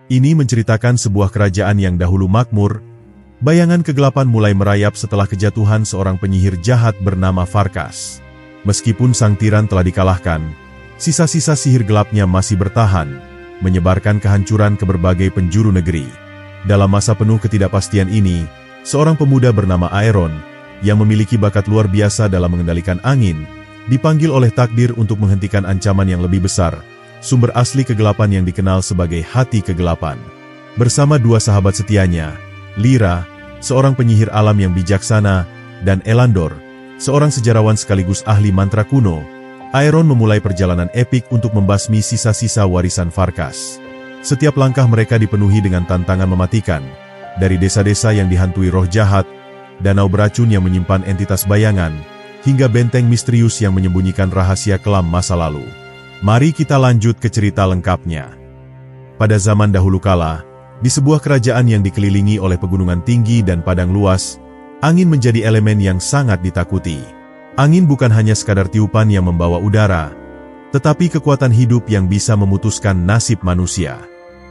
Ini menceritakan sebuah kerajaan yang dahulu makmur. Bayangan kegelapan mulai merayap setelah kejatuhan seorang penyihir jahat bernama Farkas. Meskipun sang tiran telah dikalahkan, sisa-sisa sihir gelapnya masih bertahan, menyebarkan kehancuran ke berbagai penjuru negeri. Dalam masa penuh ketidakpastian ini, seorang pemuda bernama Aeron, yang memiliki bakat luar biasa dalam mengendalikan angin, dipanggil oleh takdir untuk menghentikan ancaman yang lebih besar, sumber asli kegelapan yang dikenal sebagai Hati Kegelapan. Bersama dua sahabat setianya, Lyra, seorang penyihir alam yang bijaksana, dan Elandor, seorang sejarawan sekaligus ahli mantra kuno, Aeron memulai perjalanan epik untuk membasmi sisa-sisa warisan Farkas. Setiap langkah mereka dipenuhi dengan tantangan mematikan, dari desa-desa yang dihantui roh jahat, danau beracun yang menyimpan entitas bayangan, hingga benteng misterius yang menyembunyikan rahasia kelam masa lalu. Mari kita lanjut ke cerita lengkapnya. Pada zaman dahulu kala, di sebuah kerajaan yang dikelilingi oleh pegunungan tinggi dan padang luas, angin menjadi elemen yang sangat ditakuti. Angin bukan hanya sekadar tiupan yang membawa udara, tetapi kekuatan hidup yang bisa memutuskan nasib manusia.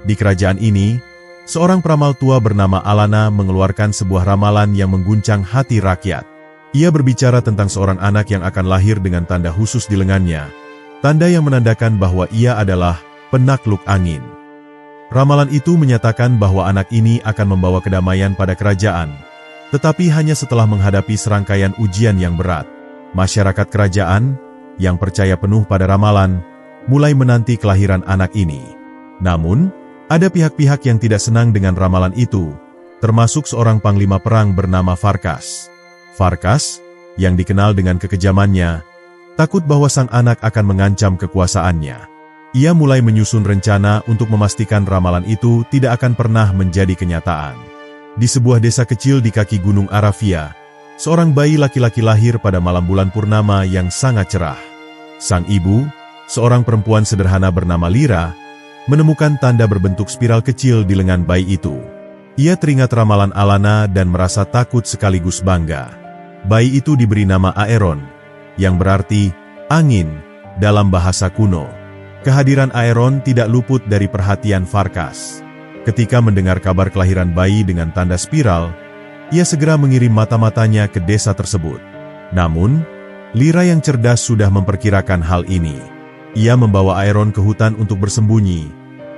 Di kerajaan ini, seorang peramal tua bernama Alana mengeluarkan sebuah ramalan yang mengguncang hati rakyat. Ia berbicara tentang seorang anak yang akan lahir dengan tanda khusus di lengannya, tanda yang menandakan bahwa ia adalah penakluk angin. Ramalan itu menyatakan bahwa anak ini akan membawa kedamaian pada kerajaan, tetapi hanya setelah menghadapi serangkaian ujian yang berat. Masyarakat kerajaan, yang percaya penuh pada ramalan, mulai menanti kelahiran anak ini. Namun, ada pihak-pihak yang tidak senang dengan ramalan itu, termasuk seorang panglima perang bernama Farkas. Farkas, yang dikenal dengan kekejamannya, takut bahwa sang anak akan mengancam kekuasaannya. Ia mulai menyusun rencana untuk memastikan ramalan itu tidak akan pernah menjadi kenyataan. Di sebuah desa kecil di kaki Gunung Arafia, seorang bayi laki-laki lahir pada malam bulan purnama yang sangat cerah. Sang ibu, seorang perempuan sederhana bernama Lyra, menemukan tanda berbentuk spiral kecil di lengan bayi itu. Ia teringat ramalan Alana dan merasa takut sekaligus bangga. Bayi itu diberi nama Aeron, yang berarti angin dalam bahasa kuno. Kehadiran Aeron tidak luput dari perhatian Farkas. Ketika mendengar kabar kelahiran bayi dengan tanda spiral, ia segera mengirim mata-matanya ke desa tersebut. Namun, Lyra yang cerdas sudah memperkirakan hal ini. Ia membawa Aeron ke hutan untuk bersembunyi,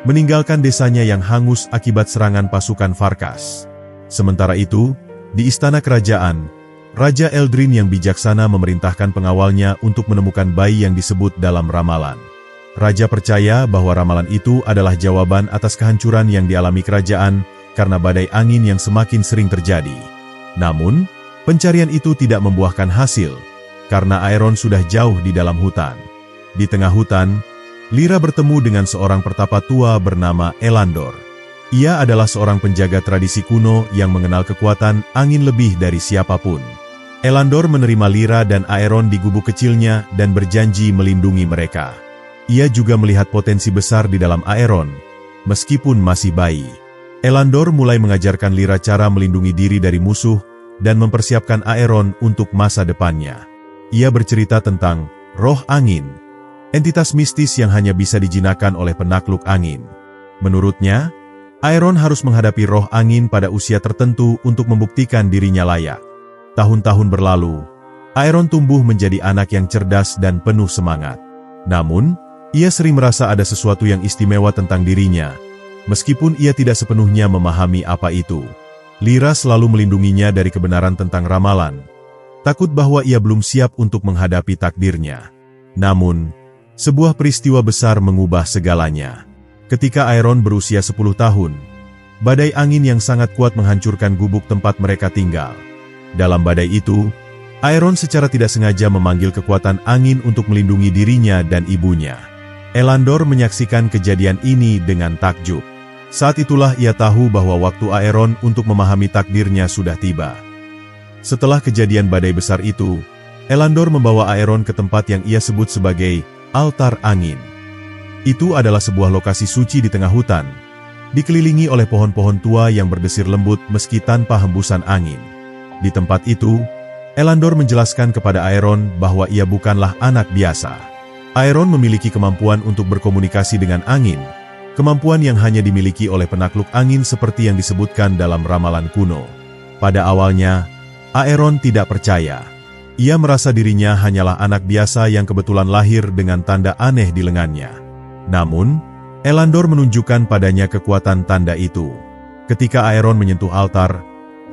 meninggalkan desanya yang hangus akibat serangan pasukan Farkas. Sementara itu, di istana kerajaan, Raja Eldrin yang bijaksana memerintahkan pengawalnya untuk menemukan bayi yang disebut dalam ramalan. Raja percaya bahwa ramalan itu adalah jawaban atas kehancuran yang dialami kerajaan karena badai angin yang semakin sering terjadi. Namun, pencarian itu tidak membuahkan hasil, karena Aeron sudah jauh di dalam hutan. Di tengah hutan, Lyra bertemu dengan seorang pertapa tua bernama Elandor. Ia adalah seorang penjaga tradisi kuno yang mengenal kekuatan angin lebih dari siapapun. Elandor menerima Lyra dan Aeron di gubuk kecilnya dan berjanji melindungi mereka. Ia juga melihat potensi besar di dalam Aeron, meskipun masih bayi. Elandor mulai mengajarkan Lyra cara melindungi diri dari musuh dan mempersiapkan Aeron untuk masa depannya. Ia bercerita tentang roh angin, entitas mistis yang hanya bisa dijinakan oleh penakluk angin. Menurutnya, Aeron harus menghadapi roh angin pada usia tertentu untuk membuktikan dirinya layak. Tahun-tahun berlalu, Aeron tumbuh menjadi anak yang cerdas dan penuh semangat. Namun, ia sering merasa ada sesuatu yang istimewa tentang dirinya, meskipun ia tidak sepenuhnya memahami apa itu. Lyra selalu melindunginya dari kebenaran tentang ramalan, takut bahwa ia belum siap untuk menghadapi takdirnya. Namun, sebuah peristiwa besar mengubah segalanya. Ketika Aeron berusia 10 tahun, badai angin yang sangat kuat menghancurkan gubuk tempat mereka tinggal. Dalam badai itu, Aeron secara tidak sengaja memanggil kekuatan angin untuk melindungi dirinya dan ibunya. Elandor menyaksikan kejadian ini dengan takjub. Saat itulah ia tahu bahwa waktu Aeron untuk memahami takdirnya sudah tiba. Setelah kejadian badai besar itu, Elandor membawa Aeron ke tempat yang ia sebut sebagai altar angin. Itu adalah sebuah lokasi suci di tengah hutan, dikelilingi oleh pohon-pohon tua yang berdesir lembut meski tanpa hembusan angin. Di tempat itu, Elandor menjelaskan kepada Aeron bahwa ia bukanlah anak biasa. Aeron memiliki kemampuan untuk berkomunikasi dengan angin, kemampuan yang hanya dimiliki oleh penakluk angin seperti yang disebutkan dalam ramalan kuno. Pada awalnya, Aeron tidak percaya. Ia merasa dirinya hanyalah anak biasa yang kebetulan lahir dengan tanda aneh di lengannya. Namun, Elandor menunjukkan padanya kekuatan tanda itu. Ketika Aeron menyentuh altar,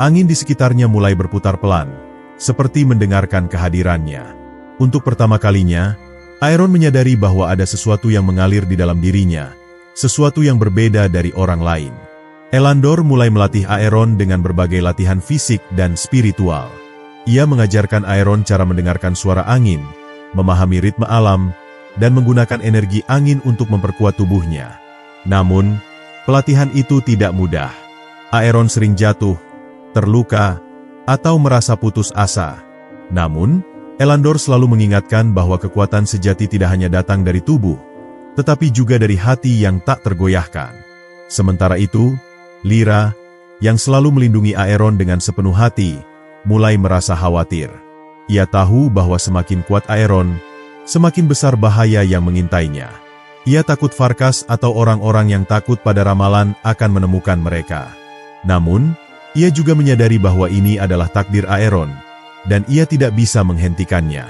angin di sekitarnya mulai berputar pelan, seperti mendengarkan kehadirannya. Untuk pertama kalinya, Aeron menyadari bahwa ada sesuatu yang mengalir di dalam dirinya, sesuatu yang berbeda dari orang lain. Elandor mulai melatih Aeron dengan berbagai latihan fisik dan spiritual. Ia mengajarkan Aeron cara mendengarkan suara angin, memahami ritme alam, dan menggunakan energi angin untuk memperkuat tubuhnya. Namun, pelatihan itu tidak mudah. Aeron sering jatuh, terluka, atau merasa putus asa. Namun, Elandor selalu mengingatkan bahwa kekuatan sejati tidak hanya datang dari tubuh, tetapi juga dari hati yang tak tergoyahkan. Sementara itu, Lyra, yang selalu melindungi Aeron dengan sepenuh hati, mulai merasa khawatir. Ia tahu bahwa semakin kuat Aeron, semakin besar bahaya yang mengintainya. Ia takut Farkas atau orang-orang yang takut pada ramalan akan menemukan mereka. Namun, ia juga menyadari bahwa ini adalah takdir Aeron, dan ia tidak bisa menghentikannya.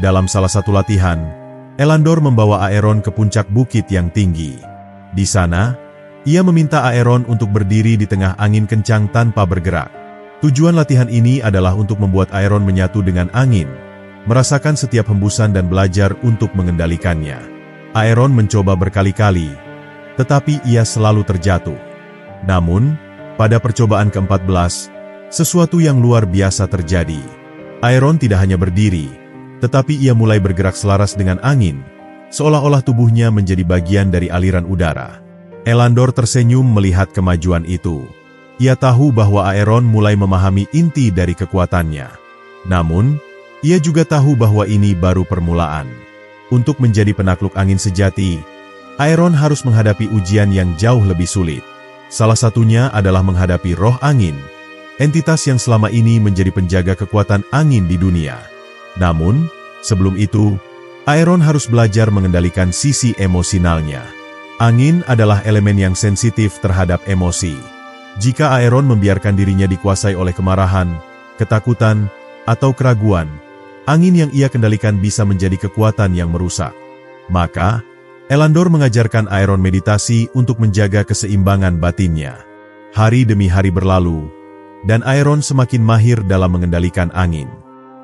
Dalam salah satu latihan, Elandor membawa Aeron ke puncak bukit yang tinggi. Di sana, ia meminta Aeron untuk berdiri di tengah angin kencang tanpa bergerak. Tujuan latihan ini adalah untuk membuat Aeron menyatu dengan angin, merasakan setiap hembusan dan belajar untuk mengendalikannya. Aeron mencoba berkali-kali, tetapi ia selalu terjatuh. Namun, pada percobaan ke-14, sesuatu yang luar biasa terjadi. Aeron tidak hanya berdiri, tetapi ia mulai bergerak selaras dengan angin, seolah-olah tubuhnya menjadi bagian dari aliran udara. Elandor tersenyum melihat kemajuan itu. Ia tahu bahwa Aeron mulai memahami inti dari kekuatannya. Namun, ia juga tahu bahwa ini baru permulaan. Untuk menjadi penakluk angin sejati, Aeron harus menghadapi ujian yang jauh lebih sulit. Salah satunya adalah menghadapi roh angin, entitas yang selama ini menjadi penjaga kekuatan angin di dunia. Namun, sebelum itu, Aeron harus belajar mengendalikan sisi emosionalnya. Angin adalah elemen yang sensitif terhadap emosi. Jika Aeron membiarkan dirinya dikuasai oleh kemarahan, ketakutan, atau keraguan, angin yang ia kendalikan bisa menjadi kekuatan yang merusak. Maka, Elandor mengajarkan Aeron meditasi untuk menjaga keseimbangan batinnya. Hari demi hari berlalu, dan Aeron semakin mahir dalam mengendalikan angin.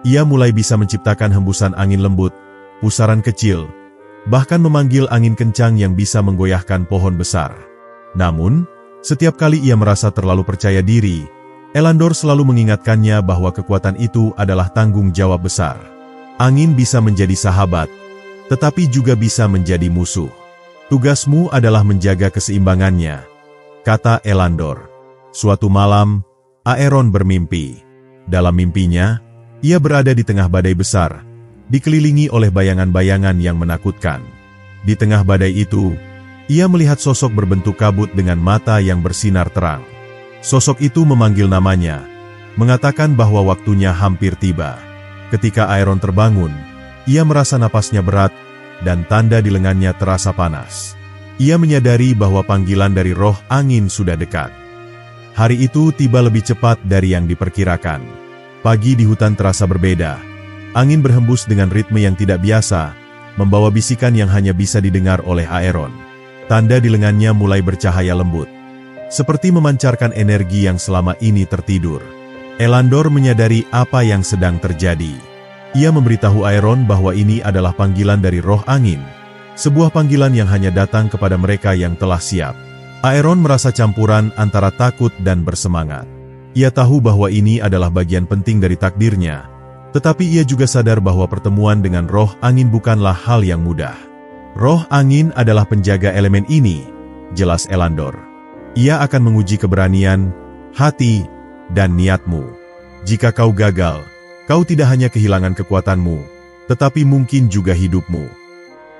Ia mulai bisa menciptakan hembusan angin lembut, pusaran kecil, bahkan memanggil angin kencang yang bisa menggoyahkan pohon besar. Namun, setiap kali ia merasa terlalu percaya diri, Elandor selalu mengingatkannya bahwa kekuatan itu adalah tanggung jawab besar. Angin bisa menjadi sahabat, tetapi juga bisa menjadi musuh. Tugasmu adalah menjaga keseimbangannya, kata Elandor. Suatu malam, Aeron bermimpi. Dalam mimpinya, ia berada di tengah badai besar, dikelilingi oleh bayangan-bayangan yang menakutkan. Di tengah badai itu, ia melihat sosok berbentuk kabut dengan mata yang bersinar terang. Sosok itu memanggil namanya, mengatakan bahwa waktunya hampir tiba. Ketika Aeron terbangun, ia merasa napasnya berat, dan tanda di lengannya terasa panas. Ia menyadari bahwa panggilan dari roh angin sudah dekat. Hari itu tiba lebih cepat dari yang diperkirakan. Pagi di hutan terasa berbeda. Angin berhembus dengan ritme yang tidak biasa, membawa bisikan yang hanya bisa didengar oleh Aeron. Tanda di lengannya mulai bercahaya lembut, seperti memancarkan energi yang selama ini tertidur. Elandor menyadari apa yang sedang terjadi. Ia memberitahu Aeron bahwa ini adalah panggilan dari roh angin, sebuah panggilan yang hanya datang kepada mereka yang telah siap. Aeron merasa campuran antara takut dan bersemangat. Ia tahu bahwa ini adalah bagian penting dari takdirnya, tetapi ia juga sadar bahwa pertemuan dengan roh angin bukanlah hal yang mudah. Roh angin adalah penjaga elemen ini, jelas Elandor. Ia akan menguji keberanian, hati, dan niatmu. Jika kau gagal, kau tidak hanya kehilangan kekuatanmu, tetapi mungkin juga hidupmu.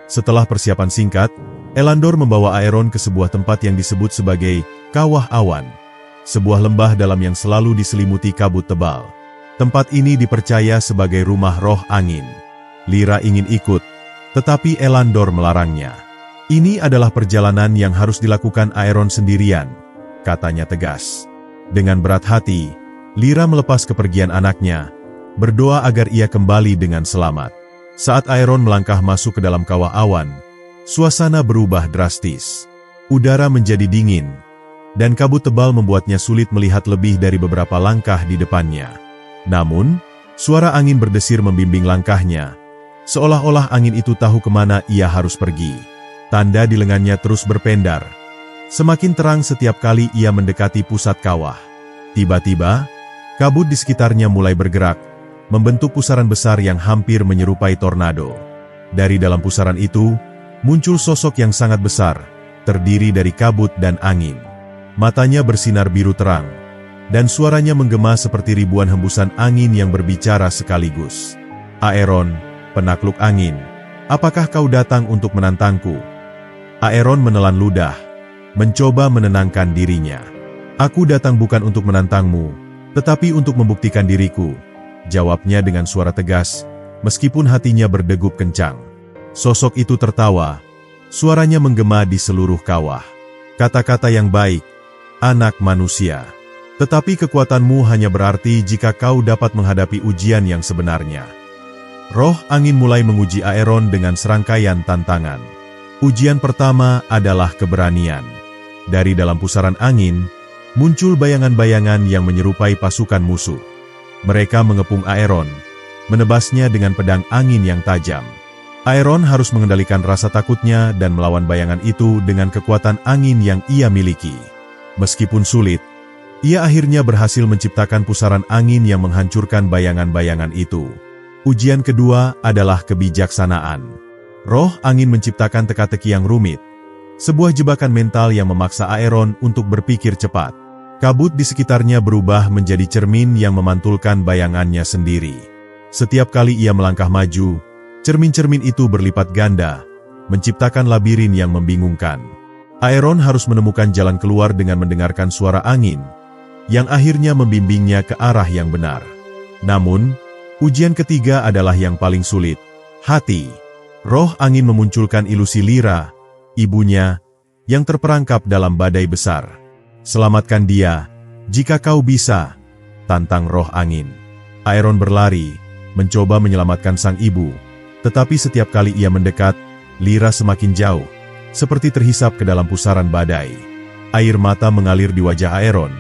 Setelah persiapan singkat, Elandor membawa Aeron ke sebuah tempat yang disebut sebagai Kawah Awan, sebuah lembah dalam yang selalu diselimuti kabut tebal. Tempat ini dipercaya sebagai rumah roh angin. Lyra ingin ikut, tetapi Elandor melarangnya. Ini adalah perjalanan yang harus dilakukan Aeron sendirian, katanya tegas. Dengan berat hati, Lyra melepas kepergian anaknya, berdoa agar ia kembali dengan selamat. Saat Aeron melangkah masuk ke dalam kawah awan, suasana berubah drastis. Udara menjadi dingin, dan kabut tebal membuatnya sulit melihat lebih dari beberapa langkah di depannya. Namun, suara angin berdesir membimbing langkahnya, seolah-olah angin itu tahu kemana ia harus pergi. Tanda di lengannya terus berpendar. Semakin terang setiap kali ia mendekati pusat kawah. Tiba-tiba, kabut di sekitarnya mulai bergerak, membentuk pusaran besar yang hampir menyerupai tornado. Dari dalam pusaran itu, muncul sosok yang sangat besar, terdiri dari kabut dan angin. Matanya bersinar biru terang, dan suaranya menggema seperti ribuan hembusan angin yang berbicara sekaligus. Aeron, penakluk angin, apakah kau datang untuk menantangku? Aeron menelan ludah, mencoba menenangkan dirinya. Aku datang bukan untuk menantangmu, tetapi untuk membuktikan diriku, jawabnya dengan suara tegas, meskipun hatinya berdegup kencang. Sosok itu tertawa, suaranya menggema di seluruh kawah. Kata-kata yang baik, anak manusia. Tetapi kekuatanmu hanya berarti jika kau dapat menghadapi ujian yang sebenarnya. Roh angin mulai menguji Aeron dengan serangkaian tantangan. Ujian pertama adalah keberanian. Dari dalam pusaran angin, muncul bayangan-bayangan yang menyerupai pasukan musuh. Mereka mengepung Aeron, menebasnya dengan pedang angin yang tajam. Aeron harus mengendalikan rasa takutnya dan melawan bayangan itu dengan kekuatan angin yang ia miliki. Meskipun sulit, ia akhirnya berhasil menciptakan pusaran angin yang menghancurkan bayangan-bayangan itu. Ujian kedua adalah kebijaksanaan. Roh angin menciptakan teka-teki yang rumit, sebuah jebakan mental yang memaksa Aeron untuk berpikir cepat. Kabut di sekitarnya berubah menjadi cermin yang memantulkan bayangannya sendiri. Setiap kali ia melangkah maju, cermin-cermin itu berlipat ganda, menciptakan labirin yang membingungkan. Aeron harus menemukan jalan keluar dengan mendengarkan suara angin, yang akhirnya membimbingnya ke arah yang benar. Namun, ujian ketiga adalah yang paling sulit, hati. Roh angin memunculkan ilusi Lyra, ibunya, yang terperangkap dalam badai besar. Selamatkan dia, jika kau bisa, tantang roh angin. Aeron berlari, mencoba menyelamatkan sang ibu, tetapi setiap kali ia mendekat, Lyra semakin jauh, seperti terhisap ke dalam pusaran badai. Air mata mengalir di wajah Aeron,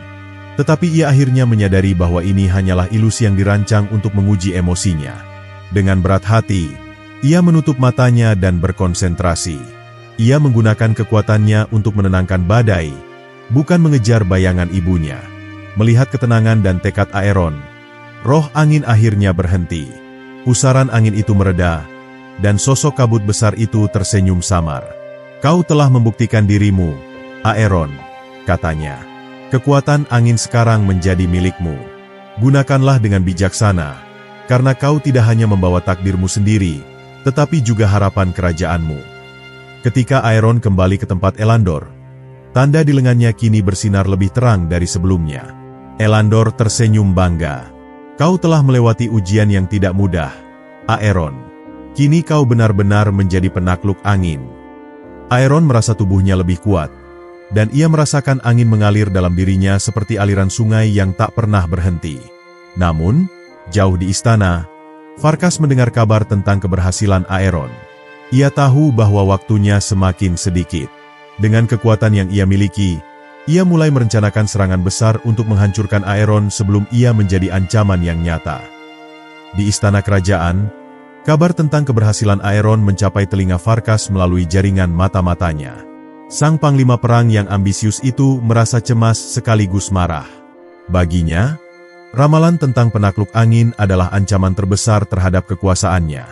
tetapi ia akhirnya menyadari bahwa ini hanyalah ilusi yang dirancang untuk menguji emosinya. Dengan berat hati, ia menutup matanya dan berkonsentrasi. Ia menggunakan kekuatannya untuk menenangkan badai, bukan mengejar bayangan ibunya. Melihat ketenangan dan tekad Aeron, roh angin akhirnya berhenti. Pusaran angin itu mereda, dan sosok kabut besar itu tersenyum samar. Kau telah membuktikan dirimu, Aeron, katanya. Kekuatan angin sekarang menjadi milikmu. Gunakanlah dengan bijaksana, karena kau tidak hanya membawa takdirmu sendiri, tetapi juga harapan kerajaanmu. Ketika Aeron kembali ke tempat Elandor, tanda di lengannya kini bersinar lebih terang dari sebelumnya. Elandor tersenyum bangga. Kau telah melewati ujian yang tidak mudah, Aeron. Kini kau benar-benar menjadi penakluk angin. Aeron merasa tubuhnya lebih kuat, dan ia merasakan angin mengalir dalam dirinya seperti aliran sungai yang tak pernah berhenti. Namun, jauh di istana, Farkas mendengar kabar tentang keberhasilan Aeron. Ia tahu bahwa waktunya semakin sedikit. Dengan kekuatan yang ia miliki, ia mulai merencanakan serangan besar untuk menghancurkan Aeron sebelum ia menjadi ancaman yang nyata. Di istana kerajaan, kabar tentang keberhasilan Aeron mencapai telinga Farkas melalui jaringan mata-matanya. Sang panglima perang yang ambisius itu merasa cemas sekaligus marah. Baginya, ramalan tentang penakluk angin adalah ancaman terbesar terhadap kekuasaannya.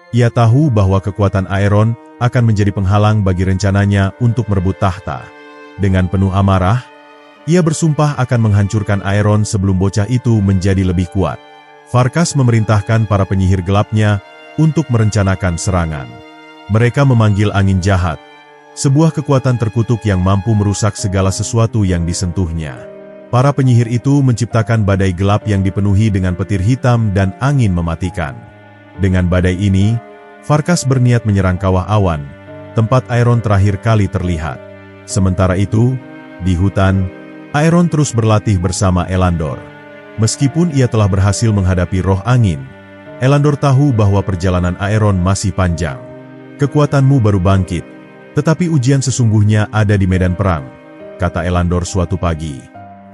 Ia tahu bahwa kekuatan Aeron akan menjadi penghalang bagi rencananya untuk merebut tahta. Dengan penuh amarah, ia bersumpah akan menghancurkan Aeron sebelum bocah itu menjadi lebih kuat. Farkas memerintahkan para penyihir gelapnya untuk merencanakan serangan. Mereka memanggil angin jahat, sebuah kekuatan terkutuk yang mampu merusak segala sesuatu yang disentuhnya. Para penyihir itu menciptakan badai gelap yang dipenuhi dengan petir hitam dan angin mematikan. Dengan badai ini, Farkas berniat menyerang kawah awan, tempat Aeron terakhir kali terlihat. Sementara itu, di hutan, Aeron terus berlatih bersama Elandor. Meskipun ia telah berhasil menghadapi roh angin, Elandor tahu bahwa perjalanan Aeron masih panjang. Kekuatanmu baru bangkit, tetapi ujian sesungguhnya ada di medan perang, kata Elandor suatu pagi.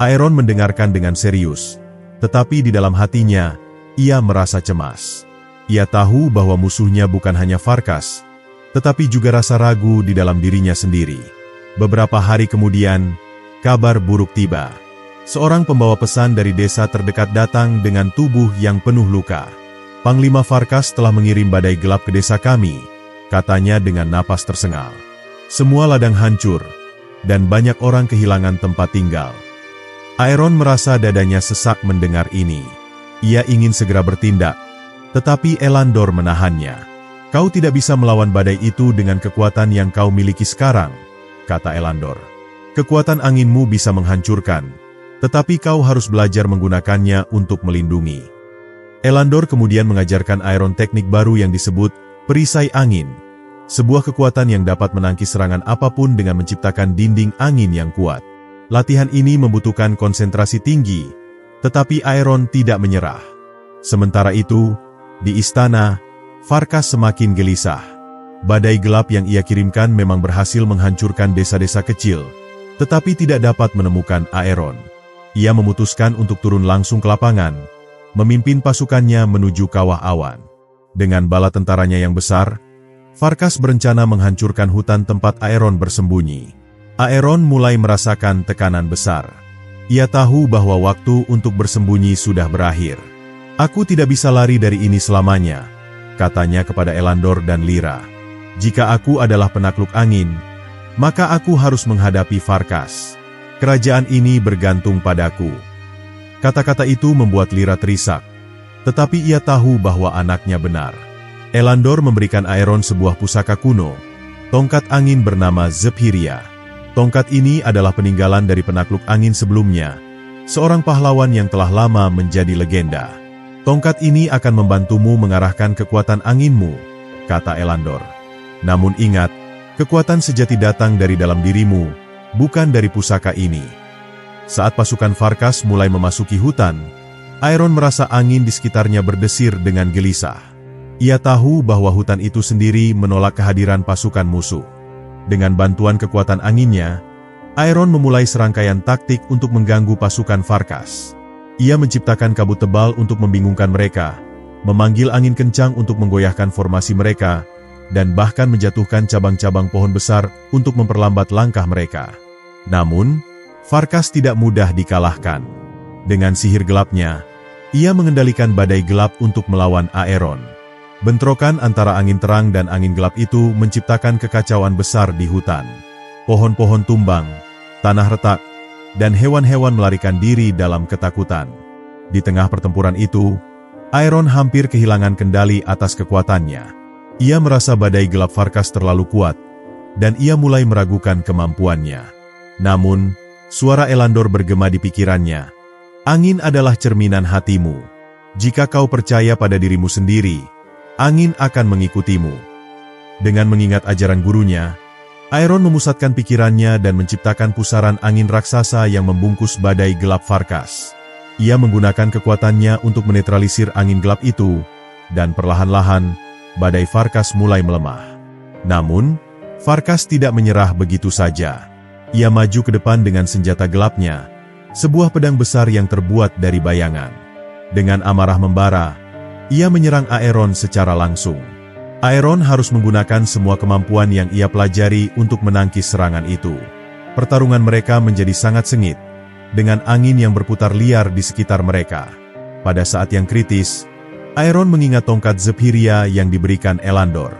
Aeron mendengarkan dengan serius, tetapi di dalam hatinya, ia merasa cemas. Ia tahu bahwa musuhnya bukan hanya Farkas, tetapi juga rasa ragu di dalam dirinya sendiri. Beberapa hari kemudian, kabar buruk tiba. Seorang pembawa pesan dari desa terdekat datang dengan tubuh yang penuh luka. Panglima Farkas telah mengirim badai gelap ke desa kami, katanya dengan napas tersengal. Semua ladang hancur, dan banyak orang kehilangan tempat tinggal. Aeron merasa dadanya sesak mendengar ini. Ia ingin segera bertindak, tetapi Elandor menahannya. Kau tidak bisa melawan badai itu dengan kekuatan yang kau miliki sekarang, kata Elandor. Kekuatan anginmu bisa menghancurkan, tetapi kau harus belajar menggunakannya untuk melindungi. Elandor kemudian mengajarkan Aeron teknik baru yang disebut perisai angin, sebuah kekuatan yang dapat menangkis serangan apapun dengan menciptakan dinding angin yang kuat. Latihan ini membutuhkan konsentrasi tinggi, tetapi Aeron tidak menyerah. Sementara itu, di istana, Farkas semakin gelisah. Badai gelap yang ia kirimkan memang berhasil menghancurkan desa-desa kecil, tetapi tidak dapat menemukan Aeron. Ia memutuskan untuk turun langsung ke lapangan, memimpin pasukannya menuju kawah awan. Dengan bala tentaranya yang besar, Farkas berencana menghancurkan hutan tempat Aeron bersembunyi. Aeron mulai merasakan tekanan besar. Ia tahu bahwa waktu untuk bersembunyi sudah berakhir. Aku tidak bisa lari dari ini selamanya, katanya kepada Elandor dan Lyra. Jika aku adalah penakluk angin, maka aku harus menghadapi Farkas. Kerajaan ini bergantung padaku. Kata-kata itu membuat Lyra terisak, tetapi ia tahu bahwa anaknya benar. Elandor memberikan Aeron sebuah pusaka kuno, tongkat angin bernama Zephyria. Tongkat ini adalah peninggalan dari penakluk angin sebelumnya, seorang pahlawan yang telah lama menjadi legenda. Tongkat ini akan membantumu mengarahkan kekuatan anginmu, kata Elandor. Namun ingat, kekuatan sejati datang dari dalam dirimu, bukan dari pusaka ini. Saat pasukan Farkas mulai memasuki hutan, Aeron merasa angin di sekitarnya berdesir dengan gelisah. Ia tahu bahwa hutan itu sendiri menolak kehadiran pasukan musuh. Dengan bantuan kekuatan anginnya, Aeron memulai serangkaian taktik untuk mengganggu pasukan Farkas. Ia menciptakan kabut tebal untuk membingungkan mereka, memanggil angin kencang untuk menggoyahkan formasi mereka, dan bahkan menjatuhkan cabang-cabang pohon besar untuk memperlambat langkah mereka. Namun, Farkas tidak mudah dikalahkan. Dengan sihir gelapnya, ia mengendalikan badai gelap untuk melawan Aeron. Bentrokan antara angin terang dan angin gelap itu menciptakan kekacauan besar di hutan. Pohon-pohon tumbang, tanah retak, dan hewan-hewan melarikan diri dalam ketakutan. Di tengah pertempuran itu, Aeron hampir kehilangan kendali atas kekuatannya. Ia merasa badai gelap Farkas terlalu kuat, dan ia mulai meragukan kemampuannya. Namun, suara Elandor bergema di pikirannya. Angin adalah cerminan hatimu. Jika kau percaya pada dirimu sendiri, angin akan mengikutimu. Dengan mengingat ajaran gurunya, Aeron memusatkan pikirannya dan menciptakan pusaran angin raksasa yang membungkus badai gelap Farkas. Ia menggunakan kekuatannya untuk menetralisir angin gelap itu, dan perlahan-lahan, badai Farkas mulai melemah. Namun, Farkas tidak menyerah begitu saja. Ia maju ke depan dengan senjata gelapnya, sebuah pedang besar yang terbuat dari bayangan. Dengan amarah membara, ia menyerang Aeron secara langsung. Aeron harus menggunakan semua kemampuan yang ia pelajari untuk menangkis serangan itu. Pertarungan mereka menjadi sangat sengit, dengan angin yang berputar liar di sekitar mereka. Pada saat yang kritis, Aeron mengingat tongkat Zephyria yang diberikan Elandor.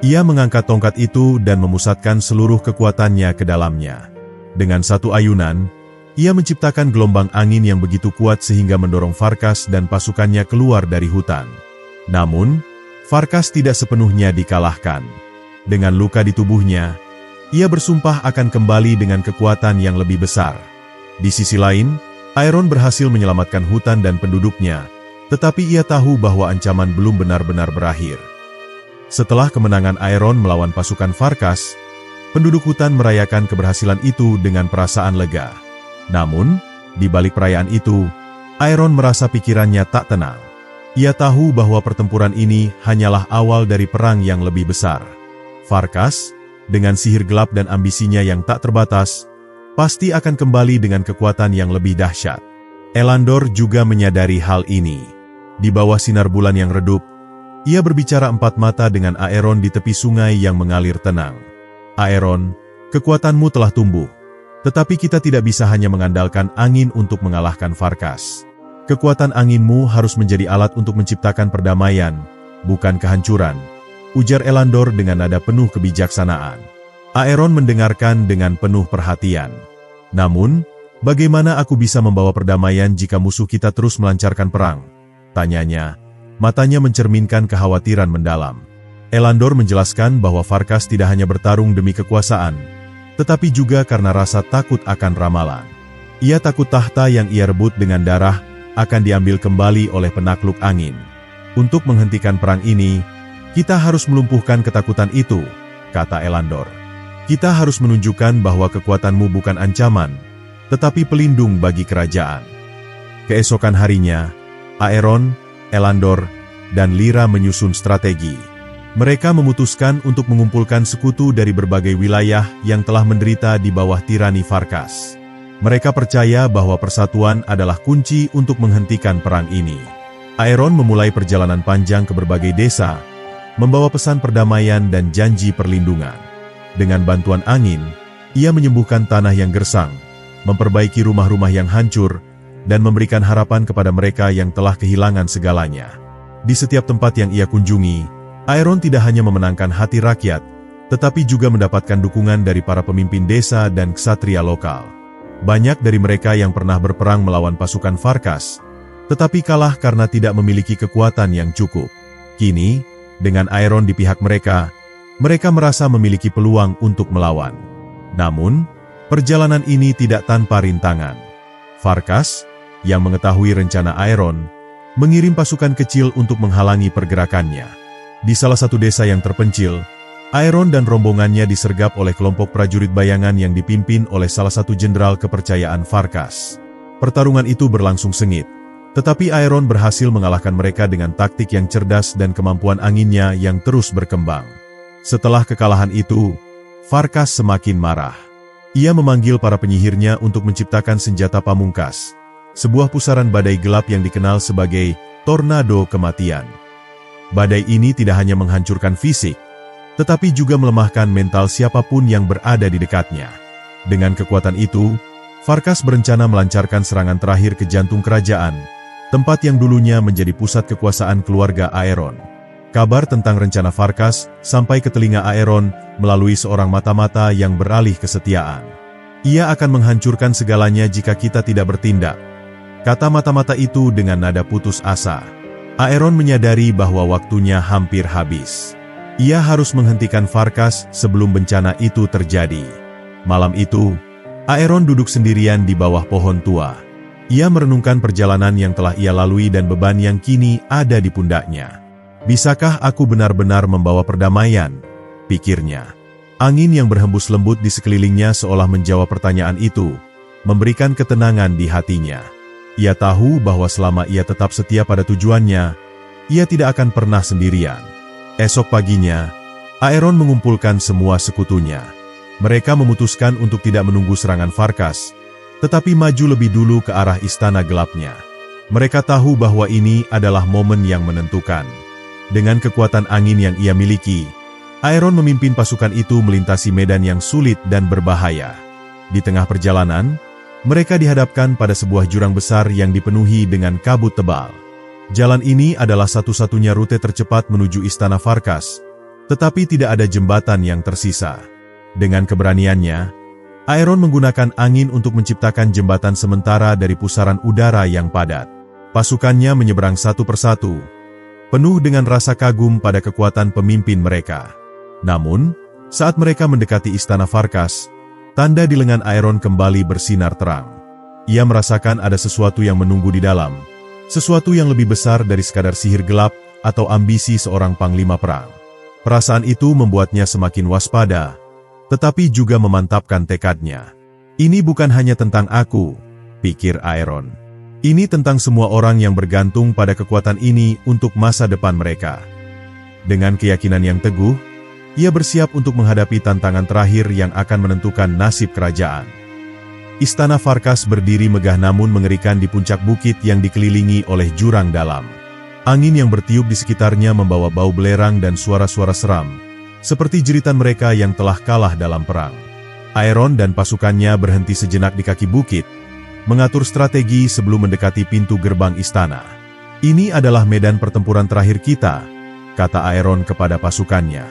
Ia mengangkat tongkat itu dan memusatkan seluruh kekuatannya ke dalamnya. Dengan satu ayunan, ia menciptakan gelombang angin yang begitu kuat sehingga mendorong Farkas dan pasukannya keluar dari hutan. Namun, Farkas tidak sepenuhnya dikalahkan. Dengan luka di tubuhnya, ia bersumpah akan kembali dengan kekuatan yang lebih besar. Di sisi lain, Aeron berhasil menyelamatkan hutan dan penduduknya, tetapi ia tahu bahwa ancaman belum benar-benar berakhir. Setelah kemenangan Aeron melawan pasukan Farkas, penduduk hutan merayakan keberhasilan itu dengan perasaan lega. Namun, di balik perayaan itu, Aeron merasa pikirannya tak tenang. Ia tahu bahwa pertempuran ini hanyalah awal dari perang yang lebih besar. Farkas, dengan sihir gelap dan ambisinya yang tak terbatas, pasti akan kembali dengan kekuatan yang lebih dahsyat. Elandor juga menyadari hal ini. Di bawah sinar bulan yang redup, ia berbicara empat mata dengan Aeron di tepi sungai yang mengalir tenang. Aeron, kekuatanmu telah tumbuh, tetapi kita tidak bisa hanya mengandalkan angin untuk mengalahkan Farkas. Kekuatan anginmu harus menjadi alat untuk menciptakan perdamaian, bukan kehancuran, ujar Elandor dengan nada penuh kebijaksanaan. Aeron mendengarkan dengan penuh perhatian. Namun, bagaimana aku bisa membawa perdamaian jika musuh kita terus melancarkan perang? Tanyanya, matanya mencerminkan kekhawatiran mendalam. Elandor menjelaskan bahwa Farkas tidak hanya bertarung demi kekuasaan, tetapi juga karena rasa takut akan ramalan. Ia takut tahta yang ia rebut dengan darah akan diambil kembali oleh penakluk angin. Untuk menghentikan perang ini, kita harus melumpuhkan ketakutan itu, kata Elandor. Kita harus menunjukkan bahwa kekuatanmu bukan ancaman, tetapi pelindung bagi kerajaan. Keesokan harinya, Aeron, Elandor, dan Lyra menyusun strategi. Mereka memutuskan untuk mengumpulkan sekutu dari berbagai wilayah yang telah menderita di bawah tirani Farkas. Mereka percaya bahwa persatuan adalah kunci untuk menghentikan perang ini. Aeron memulai perjalanan panjang ke berbagai desa, membawa pesan perdamaian dan janji perlindungan. Dengan bantuan angin, ia menyembuhkan tanah yang gersang, memperbaiki rumah-rumah yang hancur, dan memberikan harapan kepada mereka yang telah kehilangan segalanya. Di setiap tempat yang ia kunjungi, Aeron tidak hanya memenangkan hati rakyat, tetapi juga mendapatkan dukungan dari para pemimpin desa dan ksatria lokal. Banyak dari mereka yang pernah berperang melawan pasukan Farkas, tetapi kalah karena tidak memiliki kekuatan yang cukup. Kini, dengan Aeron di pihak mereka, mereka merasa memiliki peluang untuk melawan. Namun, perjalanan ini tidak tanpa rintangan. Farkas, yang mengetahui rencana Aeron, mengirim pasukan kecil untuk menghalangi pergerakannya. Di salah satu desa yang terpencil, Aeron dan rombongannya disergap oleh kelompok prajurit bayangan yang dipimpin oleh salah satu jenderal kepercayaan Farkas. Pertarungan itu berlangsung sengit, tetapi Aeron berhasil mengalahkan mereka dengan taktik yang cerdas dan kemampuan anginnya yang terus berkembang. Setelah kekalahan itu, Farkas semakin marah. Ia memanggil para penyihirnya untuk menciptakan senjata pamungkas, sebuah pusaran badai gelap yang dikenal sebagai tornado kematian. Badai ini tidak hanya menghancurkan fisik, tetapi juga melemahkan mental siapapun yang berada di dekatnya. Dengan kekuatan itu, Farkas berencana melancarkan serangan terakhir ke jantung kerajaan, tempat yang dulunya menjadi pusat kekuasaan keluarga Aeron. Kabar tentang rencana Farkas sampai ke telinga Aeron melalui seorang mata-mata yang beralih kesetiaan. Ia akan menghancurkan segalanya jika kita tidak bertindak, kata mata-mata itu dengan nada putus asa. Aeron menyadari bahwa waktunya hampir habis. Ia harus menghentikan Farkas sebelum bencana itu terjadi. Malam itu, Aeron duduk sendirian di bawah pohon tua. Ia merenungkan perjalanan yang telah ia lalui dan beban yang kini ada di pundaknya. Bisakah aku benar-benar membawa perdamaian? Pikirnya. Angin yang berhembus lembut di sekelilingnya seolah menjawab pertanyaan itu, memberikan ketenangan di hatinya. Ia tahu bahwa selama ia tetap setia pada tujuannya, ia tidak akan pernah sendirian. Esok paginya, Aeron mengumpulkan semua sekutunya. Mereka memutuskan untuk tidak menunggu serangan Farkas, tetapi maju lebih dulu ke arah istana gelapnya. Mereka tahu bahwa ini adalah momen yang menentukan. Dengan kekuatan angin yang ia miliki, Aeron memimpin pasukan itu melintasi medan yang sulit dan berbahaya. Di tengah perjalanan, mereka dihadapkan pada sebuah jurang besar yang dipenuhi dengan kabut tebal. Jalan ini adalah satu-satunya rute tercepat menuju istana Farkas, tetapi tidak ada jembatan yang tersisa. Dengan keberaniannya, Aeron menggunakan angin untuk menciptakan jembatan sementara dari pusaran udara yang padat. Pasukannya menyeberang satu persatu, penuh dengan rasa kagum pada kekuatan pemimpin mereka. Namun, saat mereka mendekati istana Farkas, tanda di lengan Aeron kembali bersinar terang. Ia merasakan ada sesuatu yang menunggu di dalam. Sesuatu yang lebih besar dari sekadar sihir gelap atau ambisi seorang panglima perang. Perasaan itu membuatnya semakin waspada, tetapi juga memantapkan tekadnya. Ini bukan hanya tentang aku, pikir Aeron. Ini tentang semua orang yang bergantung pada kekuatan ini untuk masa depan mereka. Dengan keyakinan yang teguh, ia bersiap untuk menghadapi tantangan terakhir yang akan menentukan nasib kerajaan. Istana Farkas berdiri megah namun mengerikan di puncak bukit yang dikelilingi oleh jurang dalam. Angin yang bertiup di sekitarnya membawa bau belerang dan suara-suara seram, seperti jeritan mereka yang telah kalah dalam perang. Aeron dan pasukannya berhenti sejenak di kaki bukit, mengatur strategi sebelum mendekati pintu gerbang istana. Ini adalah medan pertempuran terakhir kita, kata Aeron kepada pasukannya.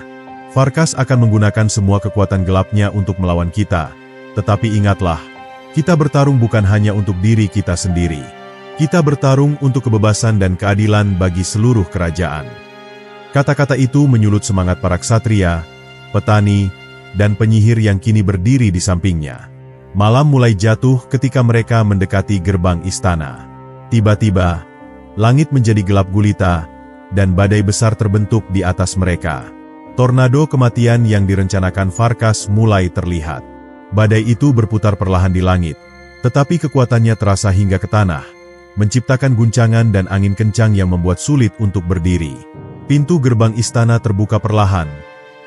Farkas akan menggunakan semua kekuatan gelapnya untuk melawan kita, tetapi ingatlah, kita bertarung bukan hanya untuk diri kita sendiri. Kita bertarung untuk kebebasan dan keadilan bagi seluruh kerajaan. Kata-kata itu menyulut semangat para ksatria, petani, dan penyihir yang kini berdiri di sampingnya. Malam mulai jatuh ketika mereka mendekati gerbang istana. Tiba-tiba, langit menjadi gelap gulita, dan badai besar terbentuk di atas mereka. Tornado kematian yang direncanakan Farkas mulai terlihat. Badai itu berputar perlahan di langit, tetapi kekuatannya terasa hingga ke tanah, menciptakan guncangan dan angin kencang yang membuat sulit untuk berdiri. Pintu gerbang istana terbuka perlahan,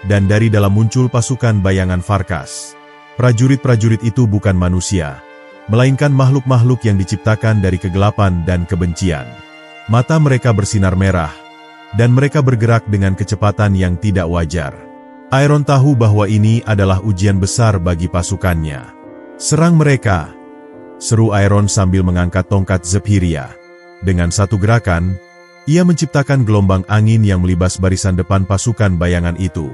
dan dari dalam muncul pasukan bayangan Farkas. Prajurit-prajurit itu bukan manusia, melainkan makhluk-makhluk yang diciptakan dari kegelapan dan kebencian. Mata mereka bersinar merah, dan mereka bergerak dengan kecepatan yang tidak wajar. Aeron tahu bahwa ini adalah ujian besar bagi pasukannya. Serang mereka, seru Aeron sambil mengangkat tongkat Zephyria. Dengan satu gerakan, ia menciptakan gelombang angin yang melibas barisan depan pasukan bayangan itu.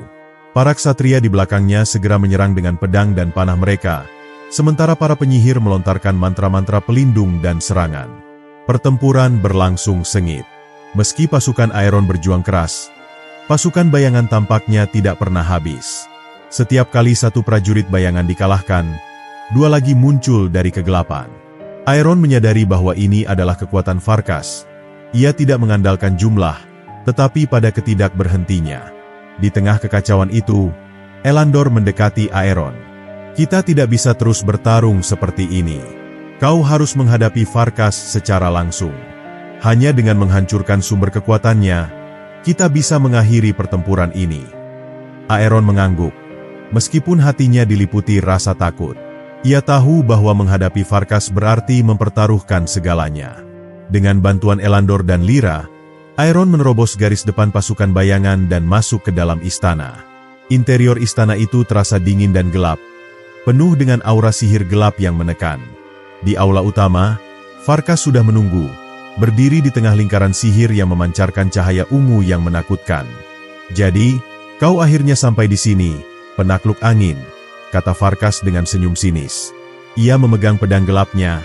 Para ksatria di belakangnya segera menyerang dengan pedang dan panah mereka, sementara para penyihir melontarkan mantra-mantra pelindung dan serangan. Pertempuran berlangsung sengit. Meski pasukan Aeron berjuang keras, pasukan bayangan tampaknya tidak pernah habis. Setiap kali satu prajurit bayangan dikalahkan, dua lagi muncul dari kegelapan. Aeron menyadari bahwa ini adalah kekuatan Farkas. Ia tidak mengandalkan jumlah, tetapi pada ketidakberhentinya. Di tengah kekacauan itu, Elandor mendekati Aeron. Kita tidak bisa terus bertarung seperti ini. Kau harus menghadapi Farkas secara langsung. Hanya dengan menghancurkan sumber kekuatannya, kita bisa mengakhiri pertempuran ini. Aeron mengangguk, meskipun hatinya diliputi rasa takut. Ia tahu bahwa menghadapi Farkas berarti mempertaruhkan segalanya. Dengan bantuan Elandor dan Lyra, Aeron menerobos garis depan pasukan bayangan dan masuk ke dalam istana. Interior istana itu terasa dingin dan gelap, penuh dengan aura sihir gelap yang menekan. Di aula utama, Farkas sudah menunggu, berdiri di tengah lingkaran sihir yang memancarkan cahaya ungu yang menakutkan. Jadi, kau akhirnya sampai di sini, penakluk angin, kata Farkas dengan senyum sinis. Ia memegang pedang gelapnya,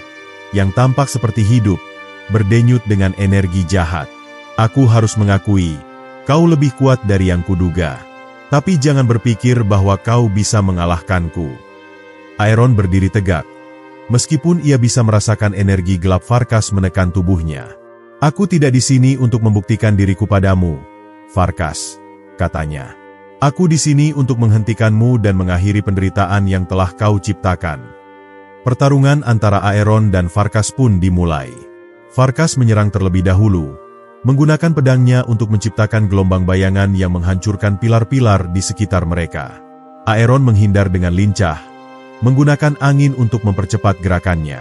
yang tampak seperti hidup, berdenyut dengan energi jahat. Aku harus mengakui, kau lebih kuat dari yang kuduga. Tapi jangan berpikir bahwa kau bisa mengalahkanku. Aeron berdiri tegak, meskipun ia bisa merasakan energi gelap Farkas menekan tubuhnya. Aku tidak di sini untuk membuktikan diriku padamu, Farkas, katanya. Aku di sini untuk menghentikanmu dan mengakhiri penderitaan yang telah kau ciptakan. Pertarungan antara Aeron dan Farkas pun dimulai. Farkas menyerang terlebih dahulu, menggunakan pedangnya untuk menciptakan gelombang bayangan yang menghancurkan pilar-pilar di sekitar mereka. Aeron menghindar dengan lincah, menggunakan angin untuk mempercepat gerakannya.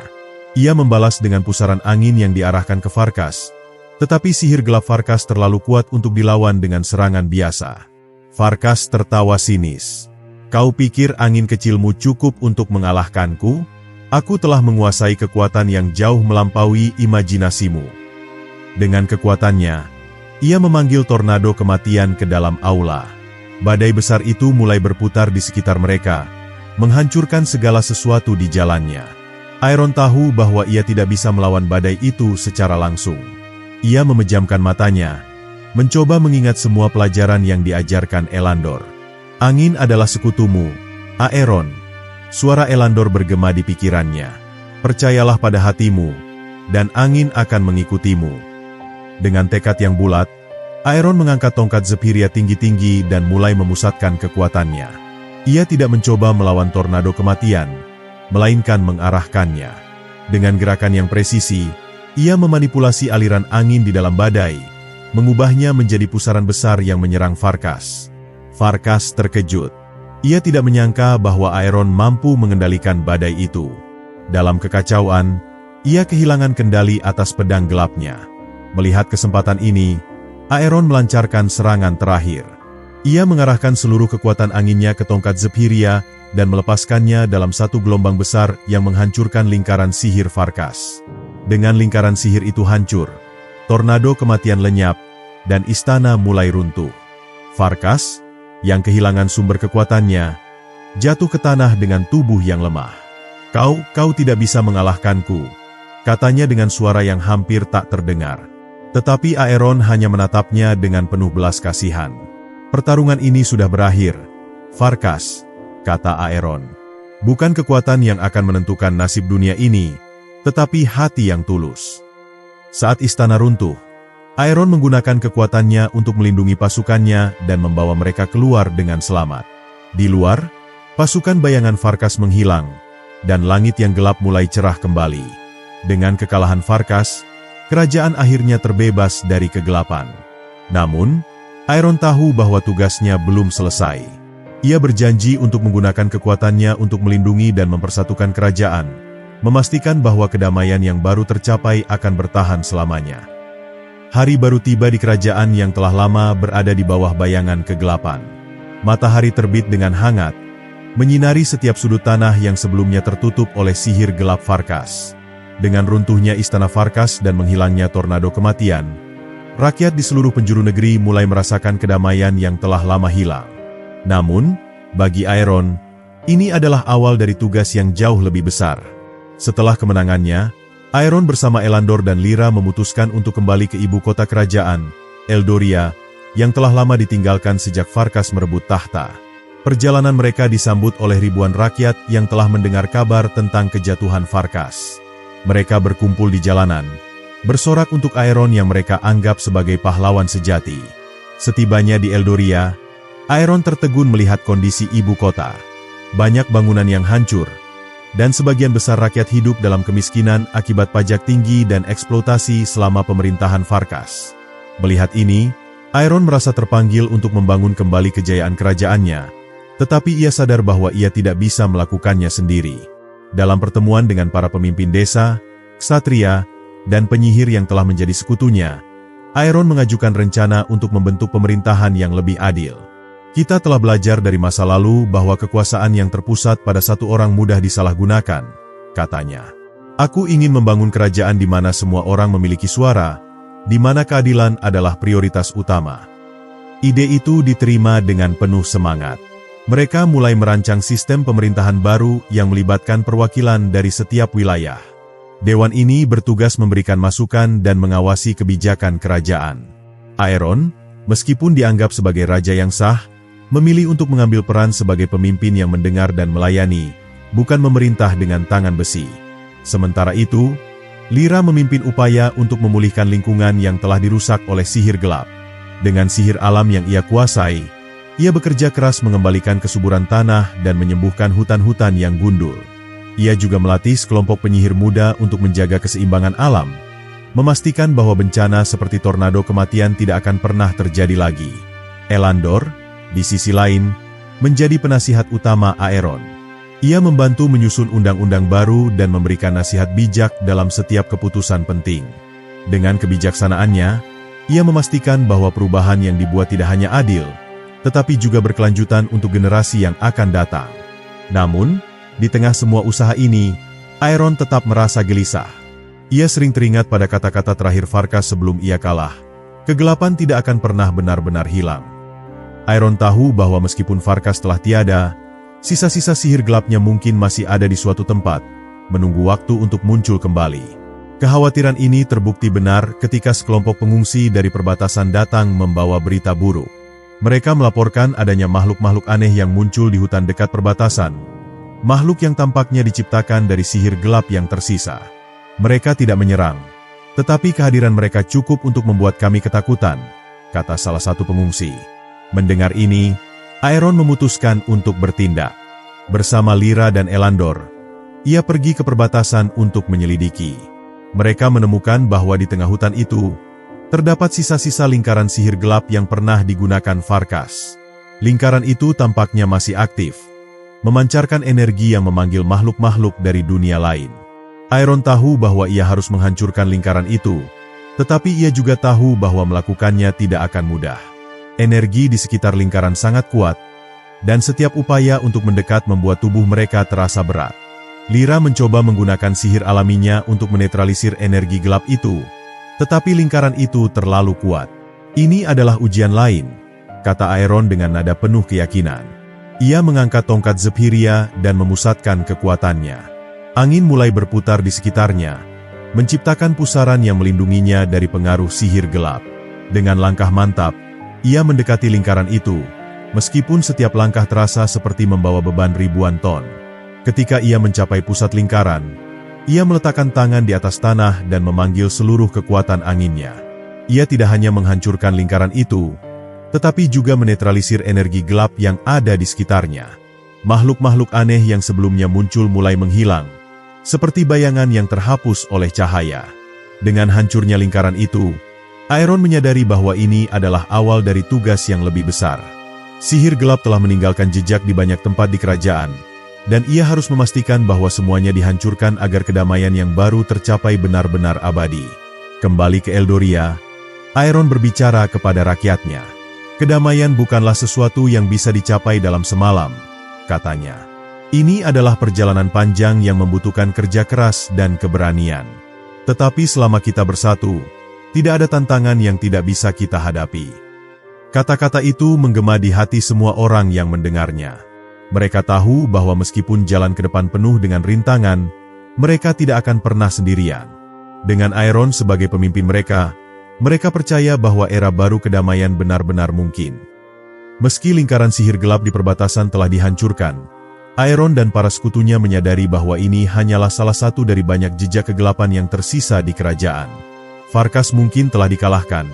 Ia membalas dengan pusaran angin yang diarahkan ke Farkas, tetapi sihir gelap Farkas terlalu kuat untuk dilawan dengan serangan biasa. Farkas tertawa sinis. Kau pikir angin kecilmu cukup untuk mengalahkanku? Aku telah menguasai kekuatan yang jauh melampaui imajinasimu. Dengan kekuatannya, ia memanggil tornado kematian ke dalam aula. Badai besar itu mulai berputar di sekitar mereka, menghancurkan segala sesuatu di jalannya. Aeron tahu bahwa ia tidak bisa melawan badai itu secara langsung. Ia memejamkan matanya, mencoba mengingat semua pelajaran yang diajarkan Elandor. Angin adalah sekutumu, Aeron. Suara Elandor bergema di pikirannya. Percayalah pada hatimu, dan angin akan mengikutimu. Dengan tekad yang bulat, Aeron mengangkat tongkat Zephyria tinggi-tinggi dan mulai memusatkan kekuatannya. Ia tidak mencoba melawan tornado kematian, melainkan mengarahkannya. Dengan gerakan yang presisi, ia memanipulasi aliran angin di dalam badai, mengubahnya menjadi pusaran besar yang menyerang Farkas. Farkas terkejut. Ia tidak menyangka bahwa Aeron mampu mengendalikan badai itu. Dalam kekacauan, ia kehilangan kendali atas pedang gelapnya. Melihat kesempatan ini, Aeron melancarkan serangan terakhir. Ia mengarahkan seluruh kekuatan anginnya ke tongkat Zephyria dan melepaskannya dalam satu gelombang besar yang menghancurkan lingkaran sihir Farkas. Dengan lingkaran sihir itu hancur, tornado kematian lenyap, dan istana mulai runtuh. Farkas, yang kehilangan sumber kekuatannya, jatuh ke tanah dengan tubuh yang lemah. Kau tidak bisa mengalahkanku," katanya dengan suara yang hampir tak terdengar. Tetapi Aeron hanya menatapnya dengan penuh belas kasihan. "Pertarungan ini sudah berakhir, Farkas," kata Aeron. "Bukan kekuatan yang akan menentukan nasib dunia ini, tetapi hati yang tulus." Saat istana runtuh, Aeron menggunakan kekuatannya untuk melindungi pasukannya dan membawa mereka keluar dengan selamat. Di luar, pasukan bayangan Farkas menghilang, dan langit yang gelap mulai cerah kembali. Dengan kekalahan Farkas, kerajaan akhirnya terbebas dari kegelapan. Namun, Aeron tahu bahwa tugasnya belum selesai. Ia berjanji untuk menggunakan kekuatannya untuk melindungi dan mempersatukan kerajaan, memastikan bahwa kedamaian yang baru tercapai akan bertahan selamanya. Hari baru tiba di kerajaan yang telah lama berada di bawah bayangan kegelapan. Matahari terbit dengan hangat, menyinari setiap sudut tanah yang sebelumnya tertutup oleh sihir gelap Farkas. Dengan runtuhnya istana Farkas dan menghilangnya tornado kematian, rakyat di seluruh penjuru negeri mulai merasakan kedamaian yang telah lama hilang. Namun, bagi Aeron, ini adalah awal dari tugas yang jauh lebih besar. Setelah kemenangannya, Aeron bersama Elandor dan Lyra memutuskan untuk kembali ke ibu kota kerajaan, Eldoria, yang telah lama ditinggalkan sejak Farkas merebut tahta. Perjalanan mereka disambut oleh ribuan rakyat yang telah mendengar kabar tentang kejatuhan Farkas. Mereka berkumpul di jalanan, bersorak untuk Aeron yang mereka anggap sebagai pahlawan sejati. Setibanya di Eldoria, Aeron tertegun melihat kondisi ibu kota. Banyak bangunan yang hancur, dan sebagian besar rakyat hidup dalam kemiskinan akibat pajak tinggi dan eksploitasi selama pemerintahan Farkas. Melihat ini, Aeron merasa terpanggil untuk membangun kembali kejayaan kerajaannya, tetapi ia sadar bahwa ia tidak bisa melakukannya sendiri. Dalam pertemuan dengan para pemimpin desa, ksatria, dan penyihir yang telah menjadi sekutunya, Aeron mengajukan rencana untuk membentuk pemerintahan yang lebih adil. "Kita telah belajar dari masa lalu bahwa kekuasaan yang terpusat pada satu orang mudah disalahgunakan," katanya. "Aku ingin membangun kerajaan di mana semua orang memiliki suara, di mana keadilan adalah prioritas utama." Ide itu diterima dengan penuh semangat. Mereka mulai merancang sistem pemerintahan baru yang melibatkan perwakilan dari setiap wilayah. Dewan ini bertugas memberikan masukan dan mengawasi kebijakan kerajaan. Aeron, meskipun dianggap sebagai raja yang sah, memilih untuk mengambil peran sebagai pemimpin yang mendengar dan melayani, bukan memerintah dengan tangan besi. Sementara itu, Lyra memimpin upaya untuk memulihkan lingkungan yang telah dirusak oleh sihir gelap. Dengan sihir alam yang ia kuasai, ia bekerja keras mengembalikan kesuburan tanah dan menyembuhkan hutan-hutan yang gundul. Ia juga melatih sekelompok penyihir muda untuk menjaga keseimbangan alam, memastikan bahwa bencana seperti tornado kematian tidak akan pernah terjadi lagi. Elandor, di sisi lain, menjadi penasihat utama Aeron. Ia membantu menyusun undang-undang baru dan memberikan nasihat bijak dalam setiap keputusan penting. Dengan kebijaksanaannya, ia memastikan bahwa perubahan yang dibuat tidak hanya adil, tetapi juga berkelanjutan untuk generasi yang akan datang. Namun, di tengah semua usaha ini, Aeron tetap merasa gelisah. Ia sering teringat pada kata-kata terakhir Farkas sebelum ia kalah. Kegelapan tidak akan pernah benar-benar hilang. Aeron tahu bahwa meskipun Farkas telah tiada, sisa-sisa sihir gelapnya mungkin masih ada di suatu tempat, menunggu waktu untuk muncul kembali. Kekhawatiran ini terbukti benar ketika sekelompok pengungsi dari perbatasan datang membawa berita buruk. Mereka melaporkan adanya makhluk-makhluk aneh yang muncul di hutan dekat perbatasan. Makhluk yang tampaknya diciptakan dari sihir gelap yang tersisa. Mereka tidak menyerang, tetapi kehadiran mereka cukup untuk membuat kami ketakutan, kata salah satu pengungsi. Mendengar ini, Aeron memutuskan untuk bertindak. Bersama Lyra dan Elandor, ia pergi ke perbatasan untuk menyelidiki. Mereka menemukan bahwa di tengah hutan itu, terdapat sisa-sisa lingkaran sihir gelap yang pernah digunakan Farkas. Lingkaran itu tampaknya masih aktif, memancarkan energi yang memanggil makhluk-makhluk dari dunia lain. Aeron tahu bahwa ia harus menghancurkan lingkaran itu, tetapi ia juga tahu bahwa melakukannya tidak akan mudah. Energi di sekitar lingkaran sangat kuat, dan setiap upaya untuk mendekat membuat tubuh mereka terasa berat. Lyra mencoba menggunakan sihir alaminya untuk menetralisir energi gelap itu, tetapi lingkaran itu terlalu kuat. Ini adalah ujian lain, kata Aeron dengan nada penuh keyakinan. Ia mengangkat tongkat Zephyria dan memusatkan kekuatannya. Angin mulai berputar di sekitarnya, menciptakan pusaran yang melindunginya dari pengaruh sihir gelap. Dengan langkah mantap, ia mendekati lingkaran itu, meskipun setiap langkah terasa seperti membawa beban ribuan ton. Ketika ia mencapai pusat lingkaran, ia meletakkan tangan di atas tanah dan memanggil seluruh kekuatan anginnya. Ia tidak hanya menghancurkan lingkaran itu, tetapi juga menetralisir energi gelap yang ada di sekitarnya. Makhluk-makhluk aneh yang sebelumnya muncul mulai menghilang, seperti bayangan yang terhapus oleh cahaya. Dengan hancurnya lingkaran itu, Aeron menyadari bahwa ini adalah awal dari tugas yang lebih besar. Sihir gelap telah meninggalkan jejak di banyak tempat di kerajaan, dan ia harus memastikan bahwa semuanya dihancurkan agar kedamaian yang baru tercapai benar-benar abadi. Kembali ke Eldoria, Aeron berbicara kepada rakyatnya. Kedamaian bukanlah sesuatu yang bisa dicapai dalam semalam, katanya. Ini adalah perjalanan panjang yang membutuhkan kerja keras dan keberanian. Tetapi selama kita bersatu, tidak ada tantangan yang tidak bisa kita hadapi. Kata-kata itu menggema di hati semua orang yang mendengarnya. Mereka tahu bahwa meskipun jalan ke depan penuh dengan rintangan, mereka tidak akan pernah sendirian. Dengan Aeron sebagai pemimpin mereka percaya bahwa era baru kedamaian benar-benar mungkin. Meski lingkaran sihir gelap di perbatasan telah dihancurkan, Aeron dan para sekutunya menyadari bahwa ini hanyalah salah satu dari banyak jejak kegelapan yang tersisa di kerajaan. Farkas mungkin telah dikalahkan,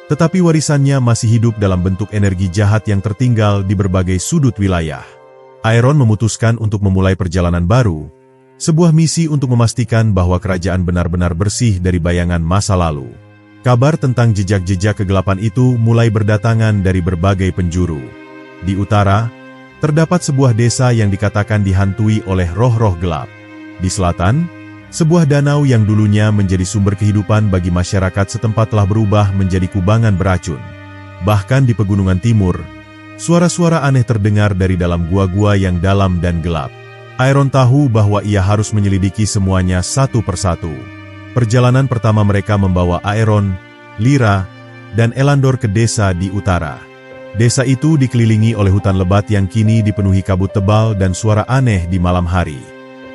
tetapi warisannya masih hidup dalam bentuk energi jahat yang tertinggal di berbagai sudut wilayah. Aeron memutuskan untuk memulai perjalanan baru, sebuah misi untuk memastikan bahwa kerajaan benar-benar bersih dari bayangan masa lalu. Kabar tentang jejak-jejak kegelapan itu mulai berdatangan dari berbagai penjuru. Di utara, terdapat sebuah desa yang dikatakan dihantui oleh roh-roh gelap. Di selatan, sebuah danau yang dulunya menjadi sumber kehidupan bagi masyarakat setempat telah berubah menjadi kubangan beracun. Bahkan di pegunungan timur, suara-suara aneh terdengar dari dalam gua-gua yang dalam dan gelap. Aeron tahu bahwa ia harus menyelidiki semuanya satu persatu. Perjalanan pertama mereka membawa Aeron, Lyra, dan Elandor ke desa di utara. Desa itu dikelilingi oleh hutan lebat yang kini dipenuhi kabut tebal dan suara aneh di malam hari.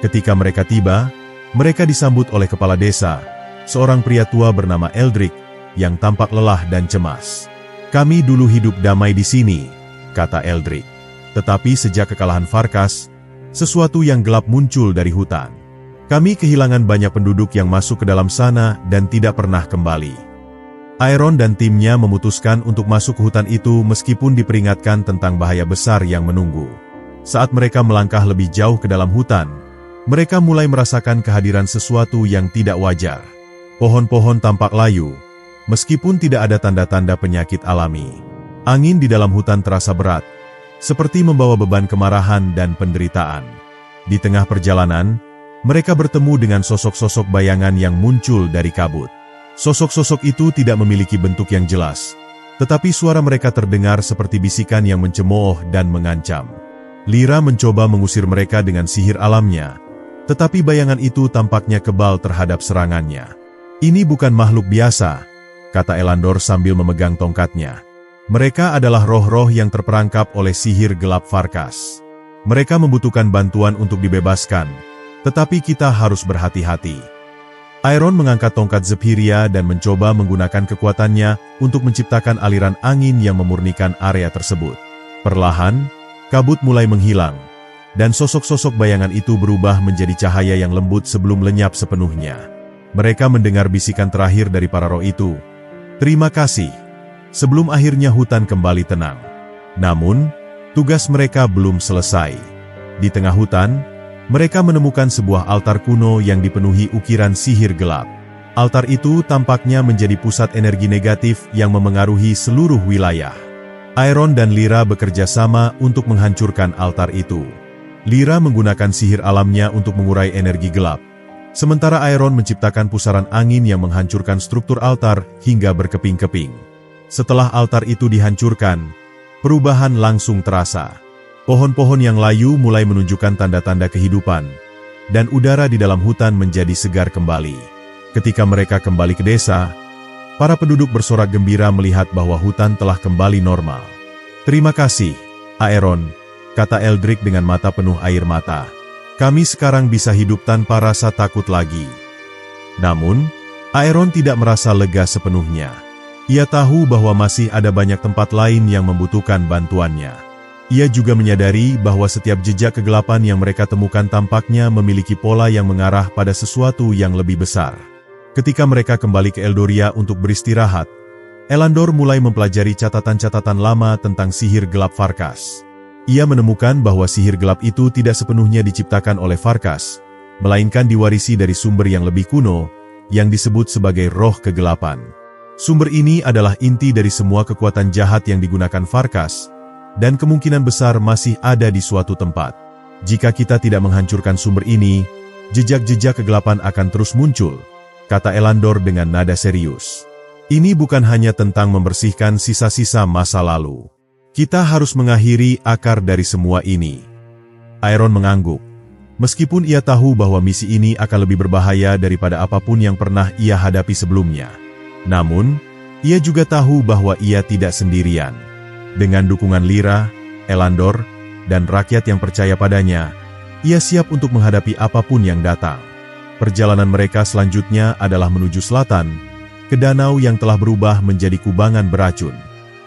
Ketika mereka tiba, mereka disambut oleh kepala desa, seorang pria tua bernama Eldrick, yang tampak lelah dan cemas. "Kami dulu hidup damai di sini," kata Eldrick. Tetapi sejak kekalahan Farkas, sesuatu yang gelap muncul dari hutan. Kami kehilangan banyak penduduk yang masuk ke dalam sana dan tidak pernah kembali. Aeron dan timnya memutuskan untuk masuk ke hutan itu meskipun diperingatkan tentang bahaya besar yang menunggu. Saat mereka melangkah lebih jauh ke dalam hutan, mereka mulai merasakan kehadiran sesuatu yang tidak wajar. Pohon-pohon tampak layu, meskipun tidak ada tanda-tanda penyakit alami. Angin di dalam hutan terasa berat, seperti membawa beban kemarahan dan penderitaan. Di tengah perjalanan, mereka bertemu dengan sosok-sosok bayangan yang muncul dari kabut. Sosok-sosok itu tidak memiliki bentuk yang jelas, tetapi suara mereka terdengar seperti bisikan yang mencemooh dan mengancam. Lyra mencoba mengusir mereka dengan sihir alamnya, tetapi bayangan itu tampaknya kebal terhadap serangannya. "Ini bukan makhluk biasa," kata Elandor sambil memegang tongkatnya. "Mereka adalah roh-roh yang terperangkap oleh sihir gelap Farkas. Mereka membutuhkan bantuan untuk dibebaskan, tetapi kita harus berhati-hati." Aeron mengangkat tongkat Zephyria dan mencoba menggunakan kekuatannya untuk menciptakan aliran angin yang memurnikan area tersebut. Perlahan, kabut mulai menghilang, dan sosok-sosok bayangan itu berubah menjadi cahaya yang lembut sebelum lenyap sepenuhnya. Mereka mendengar bisikan terakhir dari para roh itu. "Terima kasih. sebelum akhirnya hutan kembali tenang. Namun, tugas mereka belum selesai. Di tengah hutan, mereka menemukan sebuah altar kuno yang dipenuhi ukiran sihir gelap. Altar itu tampaknya menjadi pusat energi negatif yang memengaruhi seluruh wilayah. Aeron dan Lyra bekerja sama untuk menghancurkan altar itu. Lyra menggunakan sihir alamnya untuk mengurai energi gelap, sementara Aeron menciptakan pusaran angin yang menghancurkan struktur altar hingga berkeping-keping. Setelah altar itu dihancurkan, perubahan langsung terasa. Pohon-pohon yang layu mulai menunjukkan tanda-tanda kehidupan, dan udara di dalam hutan menjadi segar kembali. Ketika mereka kembali ke desa, para penduduk bersorak gembira melihat bahwa hutan telah kembali normal. "Terima kasih, Aeron," kata Eldrick dengan mata penuh air mata. "Kami sekarang bisa hidup tanpa rasa takut lagi." Namun, Aeron tidak merasa lega sepenuhnya. Ia tahu bahwa masih ada banyak tempat lain yang membutuhkan bantuannya. Ia juga menyadari bahwa setiap jejak kegelapan yang mereka temukan tampaknya memiliki pola yang mengarah pada sesuatu yang lebih besar. Ketika mereka kembali ke Eldoria untuk beristirahat, Elandor mulai mempelajari catatan-catatan lama tentang sihir gelap Farkas. Ia menemukan bahwa sihir gelap itu tidak sepenuhnya diciptakan oleh Farkas, melainkan diwarisi dari sumber yang lebih kuno, yang disebut sebagai roh kegelapan. Sumber ini adalah inti dari semua kekuatan jahat yang digunakan Farkas, dan kemungkinan besar masih ada di suatu tempat. Jika kita tidak menghancurkan sumber ini, jejak-jejak kegelapan akan terus muncul, kata Elandor dengan nada serius. Ini bukan hanya tentang membersihkan sisa-sisa masa lalu. Kita harus mengakhiri akar dari semua ini. Aeron mengangguk. Meskipun ia tahu bahwa misi ini akan lebih berbahaya daripada apapun yang pernah ia hadapi sebelumnya. Namun, ia juga tahu bahwa ia tidak sendirian. Dengan dukungan Lyra, Elandor, dan rakyat yang percaya padanya, ia siap untuk menghadapi apapun yang datang. Perjalanan mereka selanjutnya adalah menuju selatan, ke danau yang telah berubah menjadi kubangan beracun.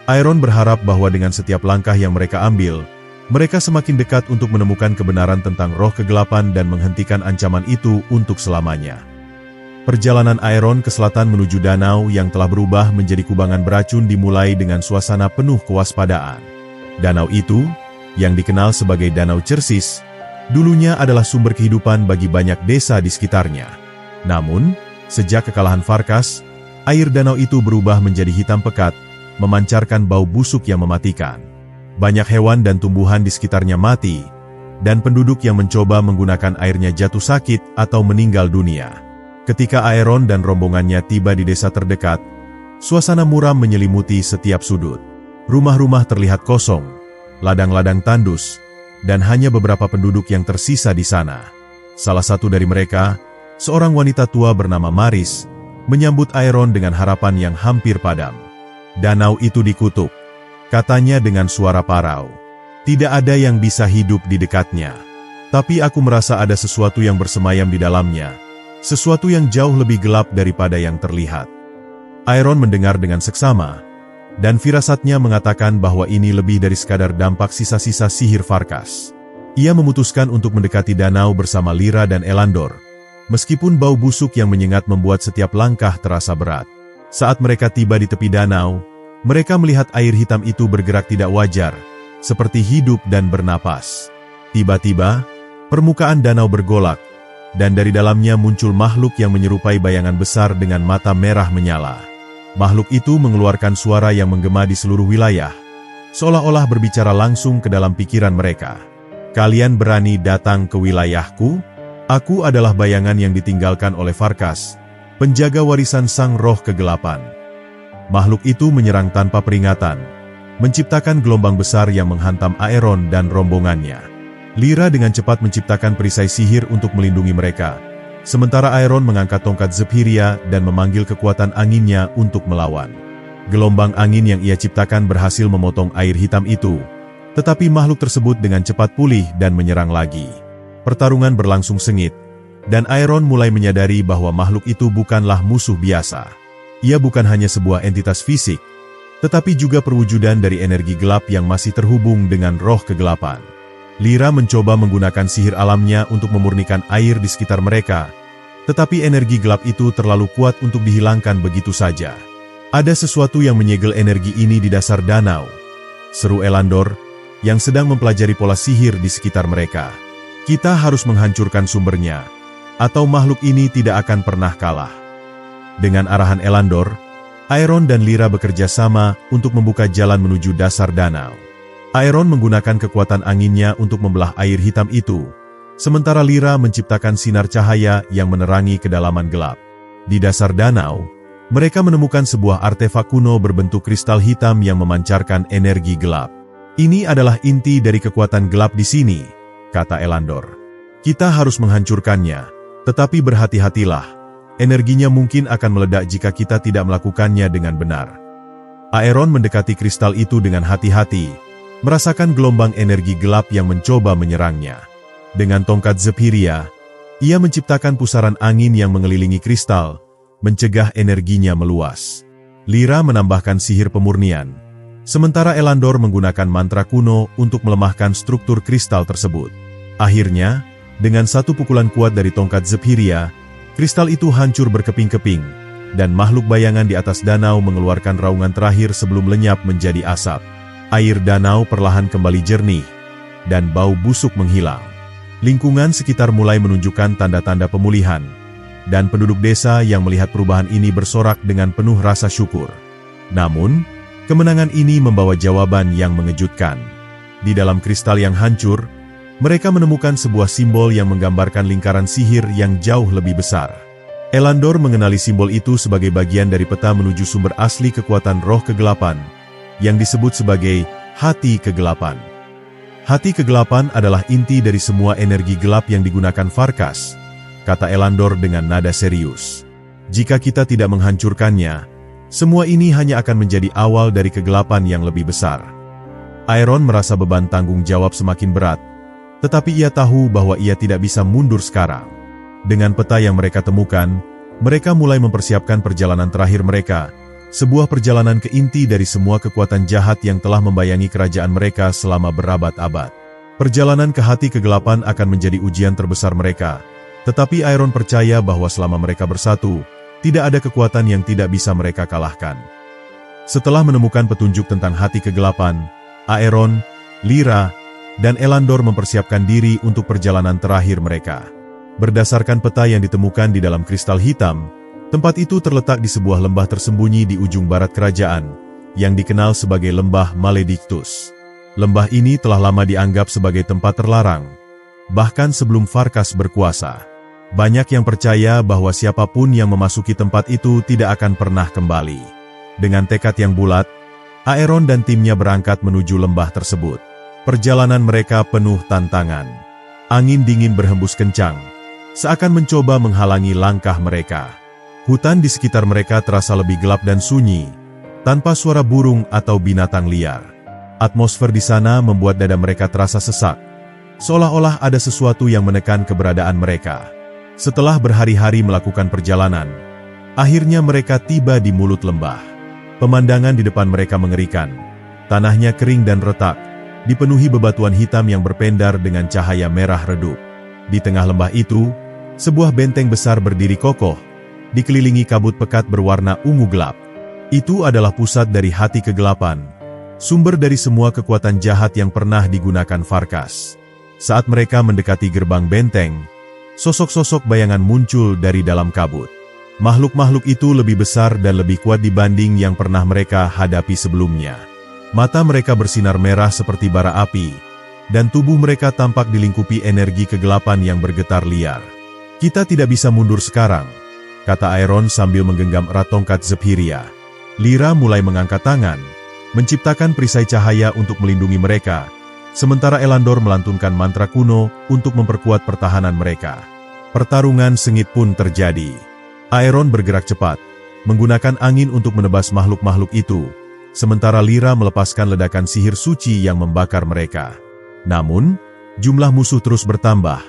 Aeron berharap bahwa dengan setiap langkah yang mereka ambil, mereka semakin dekat untuk menemukan kebenaran tentang roh kegelapan dan menghentikan ancaman itu untuk selamanya. Perjalanan Aeron ke selatan menuju danau yang telah berubah menjadi kubangan beracun dimulai dengan suasana penuh kewaspadaan. Danau itu, yang dikenal sebagai Danau Cersis, dulunya adalah sumber kehidupan bagi banyak desa di sekitarnya. Namun, sejak kekalahan Farkas, air danau itu berubah menjadi hitam pekat, memancarkan bau busuk yang mematikan. Banyak hewan dan tumbuhan di sekitarnya mati, dan penduduk yang mencoba menggunakan airnya jatuh sakit atau meninggal dunia. Ketika Aeron dan rombongannya tiba di desa terdekat, suasana muram menyelimuti setiap sudut. Rumah-rumah terlihat kosong, ladang-ladang tandus, dan hanya beberapa penduduk yang tersisa di sana. Salah satu dari mereka, seorang wanita tua bernama Maris, menyambut Aeron dengan harapan yang hampir padam. "Danau itu dikutuk," katanya dengan suara parau. "Tidak ada yang bisa hidup di dekatnya. Tapi aku merasa ada sesuatu yang bersemayam di dalamnya. Sesuatu yang jauh lebih gelap daripada yang terlihat." Aeron mendengar dengan seksama, dan firasatnya mengatakan bahwa ini lebih dari sekadar dampak sisa-sisa sihir Farkas. Ia memutuskan untuk mendekati danau bersama Lyra dan Elandor, meskipun bau busuk yang menyengat membuat setiap langkah terasa berat. Saat mereka tiba di tepi danau, mereka melihat air hitam itu bergerak tidak wajar, seperti hidup dan bernapas. Tiba-tiba, permukaan danau bergolak, dan dari dalamnya muncul makhluk yang menyerupai bayangan besar dengan mata merah menyala. Makhluk itu mengeluarkan suara yang menggema di seluruh wilayah, seolah-olah berbicara langsung ke dalam pikiran mereka. "Kalian berani datang ke wilayahku? Aku adalah bayangan yang ditinggalkan oleh Farkas, penjaga warisan sang roh kegelapan." Makhluk itu menyerang tanpa peringatan, menciptakan gelombang besar yang menghantam Aeron dan rombongannya. Lyra dengan cepat menciptakan perisai sihir untuk melindungi mereka, sementara Aeron mengangkat tongkat Zephyria dan memanggil kekuatan anginnya untuk melawan. Gelombang angin yang ia ciptakan berhasil memotong air hitam itu, tetapi makhluk tersebut dengan cepat pulih dan menyerang lagi. Pertarungan berlangsung sengit, dan Aeron mulai menyadari bahwa makhluk itu bukanlah musuh biasa. Ia bukan hanya sebuah entitas fisik, tetapi juga perwujudan dari energi gelap yang masih terhubung dengan roh kegelapan. Lyra mencoba menggunakan sihir alamnya untuk memurnikan air di sekitar mereka, tetapi energi gelap itu terlalu kuat untuk dihilangkan begitu saja. Ada sesuatu yang menyegel energi ini di dasar danau, seru Elandor, yang sedang mempelajari pola sihir di sekitar mereka. Kita harus menghancurkan sumbernya, atau makhluk ini tidak akan pernah kalah. Dengan arahan Elandor, Aeron dan Lyra bekerja sama untuk membuka jalan menuju dasar danau. Aeron menggunakan kekuatan anginnya untuk membelah air hitam itu, sementara Lyra menciptakan sinar cahaya yang menerangi kedalaman gelap. Di dasar danau, mereka menemukan sebuah artefak kuno berbentuk kristal hitam yang memancarkan energi gelap. Ini adalah inti dari kekuatan gelap di sini, kata Elandor. Kita harus menghancurkannya, tetapi berhati-hatilah. Energinya mungkin akan meledak jika kita tidak melakukannya dengan benar. Aeron mendekati kristal itu dengan hati-hati, merasakan gelombang energi gelap yang mencoba menyerangnya. Dengan tongkat Zephyria, ia menciptakan pusaran angin yang mengelilingi kristal, mencegah energinya meluas. Lyra menambahkan sihir pemurnian, sementara Elandor menggunakan mantra kuno untuk melemahkan struktur kristal tersebut. Akhirnya, dengan satu pukulan kuat dari tongkat Zephyria, kristal itu hancur berkeping-keping, dan makhluk bayangan di atas danau mengeluarkan raungan terakhir sebelum lenyap menjadi asap. Air danau perlahan kembali jernih, dan bau busuk menghilang. Lingkungan sekitar mulai menunjukkan tanda-tanda pemulihan, dan penduduk desa yang melihat perubahan ini bersorak dengan penuh rasa syukur. Namun, kemenangan ini membawa jawaban yang mengejutkan. Di dalam kristal yang hancur, mereka menemukan sebuah simbol yang menggambarkan lingkaran sihir yang jauh lebih besar. Elandor mengenali simbol itu sebagai bagian dari peta menuju sumber asli kekuatan roh kegelapan, yang disebut sebagai hati kegelapan. Hati kegelapan adalah inti dari semua energi gelap yang digunakan Farkas, kata Elandor dengan nada serius. Jika kita tidak menghancurkannya, semua ini hanya akan menjadi awal dari kegelapan yang lebih besar. Aeron merasa beban tanggung jawab semakin berat, tetapi ia tahu bahwa ia tidak bisa mundur sekarang. Dengan peta yang mereka temukan, mereka mulai mempersiapkan perjalanan terakhir mereka, sebuah perjalanan ke inti dari semua kekuatan jahat yang telah membayangi kerajaan mereka selama berabad-abad. Perjalanan ke hati kegelapan akan menjadi ujian terbesar mereka, tetapi Aeron percaya bahwa selama mereka bersatu, tidak ada kekuatan yang tidak bisa mereka kalahkan. Setelah menemukan petunjuk tentang hati kegelapan, Aeron, Lyra, dan Elandor mempersiapkan diri untuk perjalanan terakhir mereka. Berdasarkan peta yang ditemukan di dalam kristal hitam, tempat itu terletak di sebuah lembah tersembunyi di ujung barat kerajaan, yang dikenal sebagai Lembah Maledictus. Lembah ini telah lama dianggap sebagai tempat terlarang, bahkan sebelum Farkas berkuasa. Banyak yang percaya bahwa siapapun yang memasuki tempat itu tidak akan pernah kembali. Dengan tekad yang bulat, Aeron dan timnya berangkat menuju lembah tersebut. Perjalanan mereka penuh tantangan. Angin dingin berhembus kencang, seakan mencoba menghalangi langkah mereka. Hutan di sekitar mereka terasa lebih gelap dan sunyi, tanpa suara burung atau binatang liar. Atmosfer di sana membuat dada mereka terasa sesak, seolah-olah ada sesuatu yang menekan keberadaan mereka. Setelah berhari-hari melakukan perjalanan, akhirnya mereka tiba di mulut lembah. Pemandangan di depan mereka mengerikan. Tanahnya kering dan retak, dipenuhi bebatuan hitam yang berpendar dengan cahaya merah redup. Di tengah lembah itu, sebuah benteng besar berdiri kokoh, dikelilingi kabut pekat berwarna ungu gelap. Itu adalah pusat dari hati kegelapan, sumber dari semua kekuatan jahat yang pernah digunakan Farkas. Saat mereka mendekati gerbang benteng, sosok-sosok bayangan muncul dari dalam kabut. Makhluk-makhluk itu lebih besar dan lebih kuat dibanding yang pernah mereka hadapi sebelumnya. Mata mereka bersinar merah seperti bara api, dan tubuh mereka tampak dilingkupi energi kegelapan yang bergetar liar. Kita tidak bisa mundur sekarang, kata Aeron sambil menggenggam erat tongkat Zephyria. Lyra mulai mengangkat tangan, menciptakan perisai cahaya untuk melindungi mereka, sementara Elandor melantunkan mantra kuno untuk memperkuat pertahanan mereka. Pertarungan sengit pun terjadi. Aeron bergerak cepat, menggunakan angin untuk menebas makhluk-makhluk itu, sementara Lyra melepaskan ledakan sihir suci yang membakar mereka. Namun, jumlah musuh terus bertambah,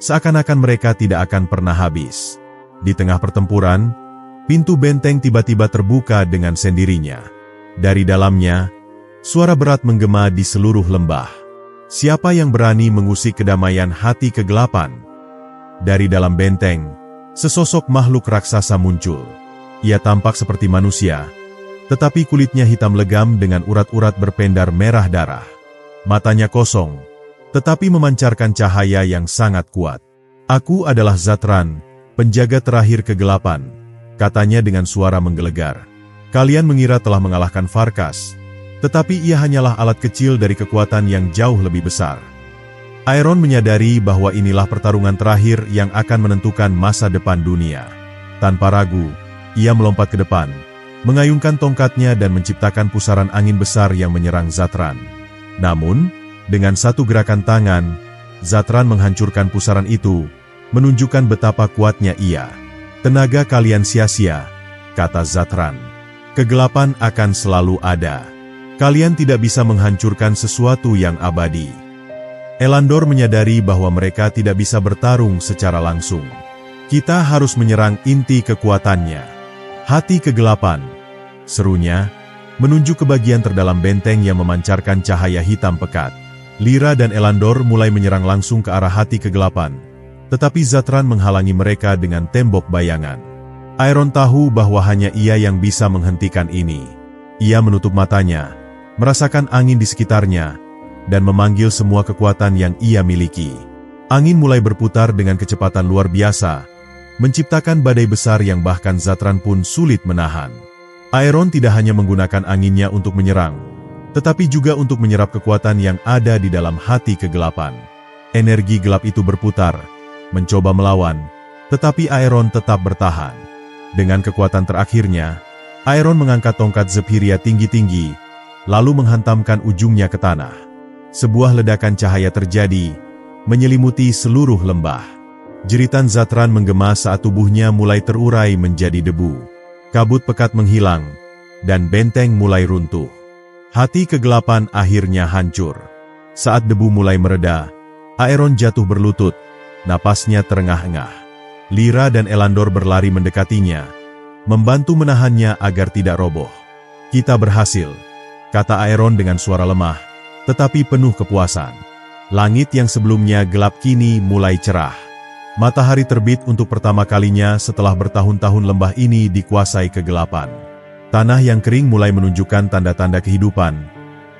seakan-akan mereka tidak akan pernah habis. Di tengah pertempuran, pintu benteng tiba-tiba terbuka dengan sendirinya. Dari dalamnya, suara berat menggema di seluruh lembah. Siapa yang berani mengusik kedamaian hati kegelapan? Dari dalam benteng, sesosok makhluk raksasa muncul. Ia tampak seperti manusia, tetapi kulitnya hitam legam dengan urat-urat berpendar merah darah. Matanya kosong, tetapi memancarkan cahaya yang sangat kuat. "Aku adalah Zatran, penjaga terakhir kegelapan," katanya dengan suara menggelegar. "Kalian mengira telah mengalahkan Farkas, tetapi ia hanyalah alat kecil dari kekuatan yang jauh lebih besar." Aeron menyadari bahwa inilah pertarungan terakhir yang akan menentukan masa depan dunia. Tanpa ragu, ia melompat ke depan, mengayunkan tongkatnya dan menciptakan pusaran angin besar yang menyerang Zatran. Namun, dengan satu gerakan tangan, Zatran menghancurkan pusaran itu, menunjukkan betapa kuatnya ia. "Tenaga kalian sia-sia," kata Zatran. "Kegelapan akan selalu ada. Kalian tidak bisa menghancurkan sesuatu yang abadi." Elandor menyadari bahwa mereka tidak bisa bertarung secara langsung. "Kita harus menyerang inti kekuatannya. Hati kegelapan," serunya, menunjuk ke bagian terdalam benteng yang memancarkan cahaya hitam pekat. Lyra dan Elandor mulai menyerang langsung ke arah hati kegelapan, tetapi Zatran menghalangi mereka dengan tembok bayangan. Aeron tahu bahwa hanya ia yang bisa menghentikan ini. Ia menutup matanya, merasakan angin di sekitarnya, dan memanggil semua kekuatan yang ia miliki. Angin mulai berputar dengan kecepatan luar biasa, menciptakan badai besar yang bahkan Zatran pun sulit menahan. Aeron tidak hanya menggunakan anginnya untuk menyerang, tetapi juga untuk menyerap kekuatan yang ada di dalam hati kegelapan. Energi gelap itu berputar, mencoba melawan, tetapi Aeron tetap bertahan. Dengan kekuatan terakhirnya, Aeron mengangkat tongkat Zephyria tinggi-tinggi, lalu menghantamkan ujungnya ke tanah. Sebuah ledakan cahaya terjadi, menyelimuti seluruh lembah. Jeritan Zatran menggema saat tubuhnya mulai terurai menjadi debu. Kabut pekat menghilang, dan benteng mulai runtuh. Hati kegelapan akhirnya hancur. Saat debu mulai mereda, Aeron jatuh berlutut, napasnya terengah-engah. Lyra dan Elandor berlari mendekatinya, membantu menahannya agar tidak roboh. "Kita berhasil," kata Aeron dengan suara lemah, tetapi penuh kepuasan. Langit yang sebelumnya gelap kini mulai cerah. Matahari terbit untuk pertama kalinya setelah bertahun-tahun lembah ini dikuasai kegelapan. Tanah yang kering mulai menunjukkan tanda-tanda kehidupan,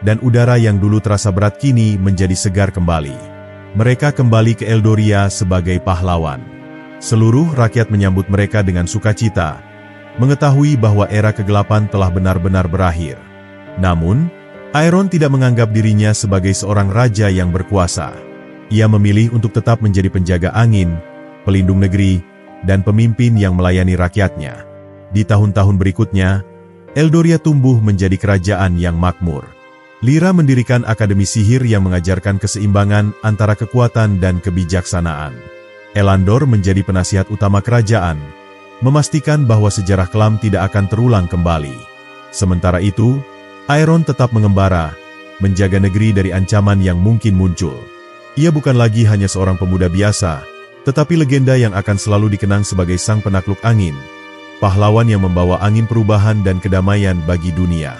dan udara yang dulu terasa berat kini menjadi segar kembali. Mereka kembali ke Eldoria sebagai pahlawan. Seluruh rakyat menyambut mereka dengan sukacita, mengetahui bahwa era kegelapan telah benar-benar berakhir. Namun, Aeron tidak menganggap dirinya sebagai seorang raja yang berkuasa. Ia memilih untuk tetap menjadi penjaga angin, pelindung negeri, dan pemimpin yang melayani rakyatnya. Di tahun-tahun berikutnya, Eldoria tumbuh menjadi kerajaan yang makmur. Lyra mendirikan akademi sihir yang mengajarkan keseimbangan antara kekuatan dan kebijaksanaan. Elandor menjadi penasihat utama kerajaan, memastikan bahwa sejarah kelam tidak akan terulang kembali. Sementara itu, Aeron tetap mengembara, menjaga negeri dari ancaman yang mungkin muncul. Ia bukan lagi hanya seorang pemuda biasa, tetapi legenda yang akan selalu dikenang sebagai sang penakluk angin, pahlawan yang membawa angin perubahan dan kedamaian bagi dunia.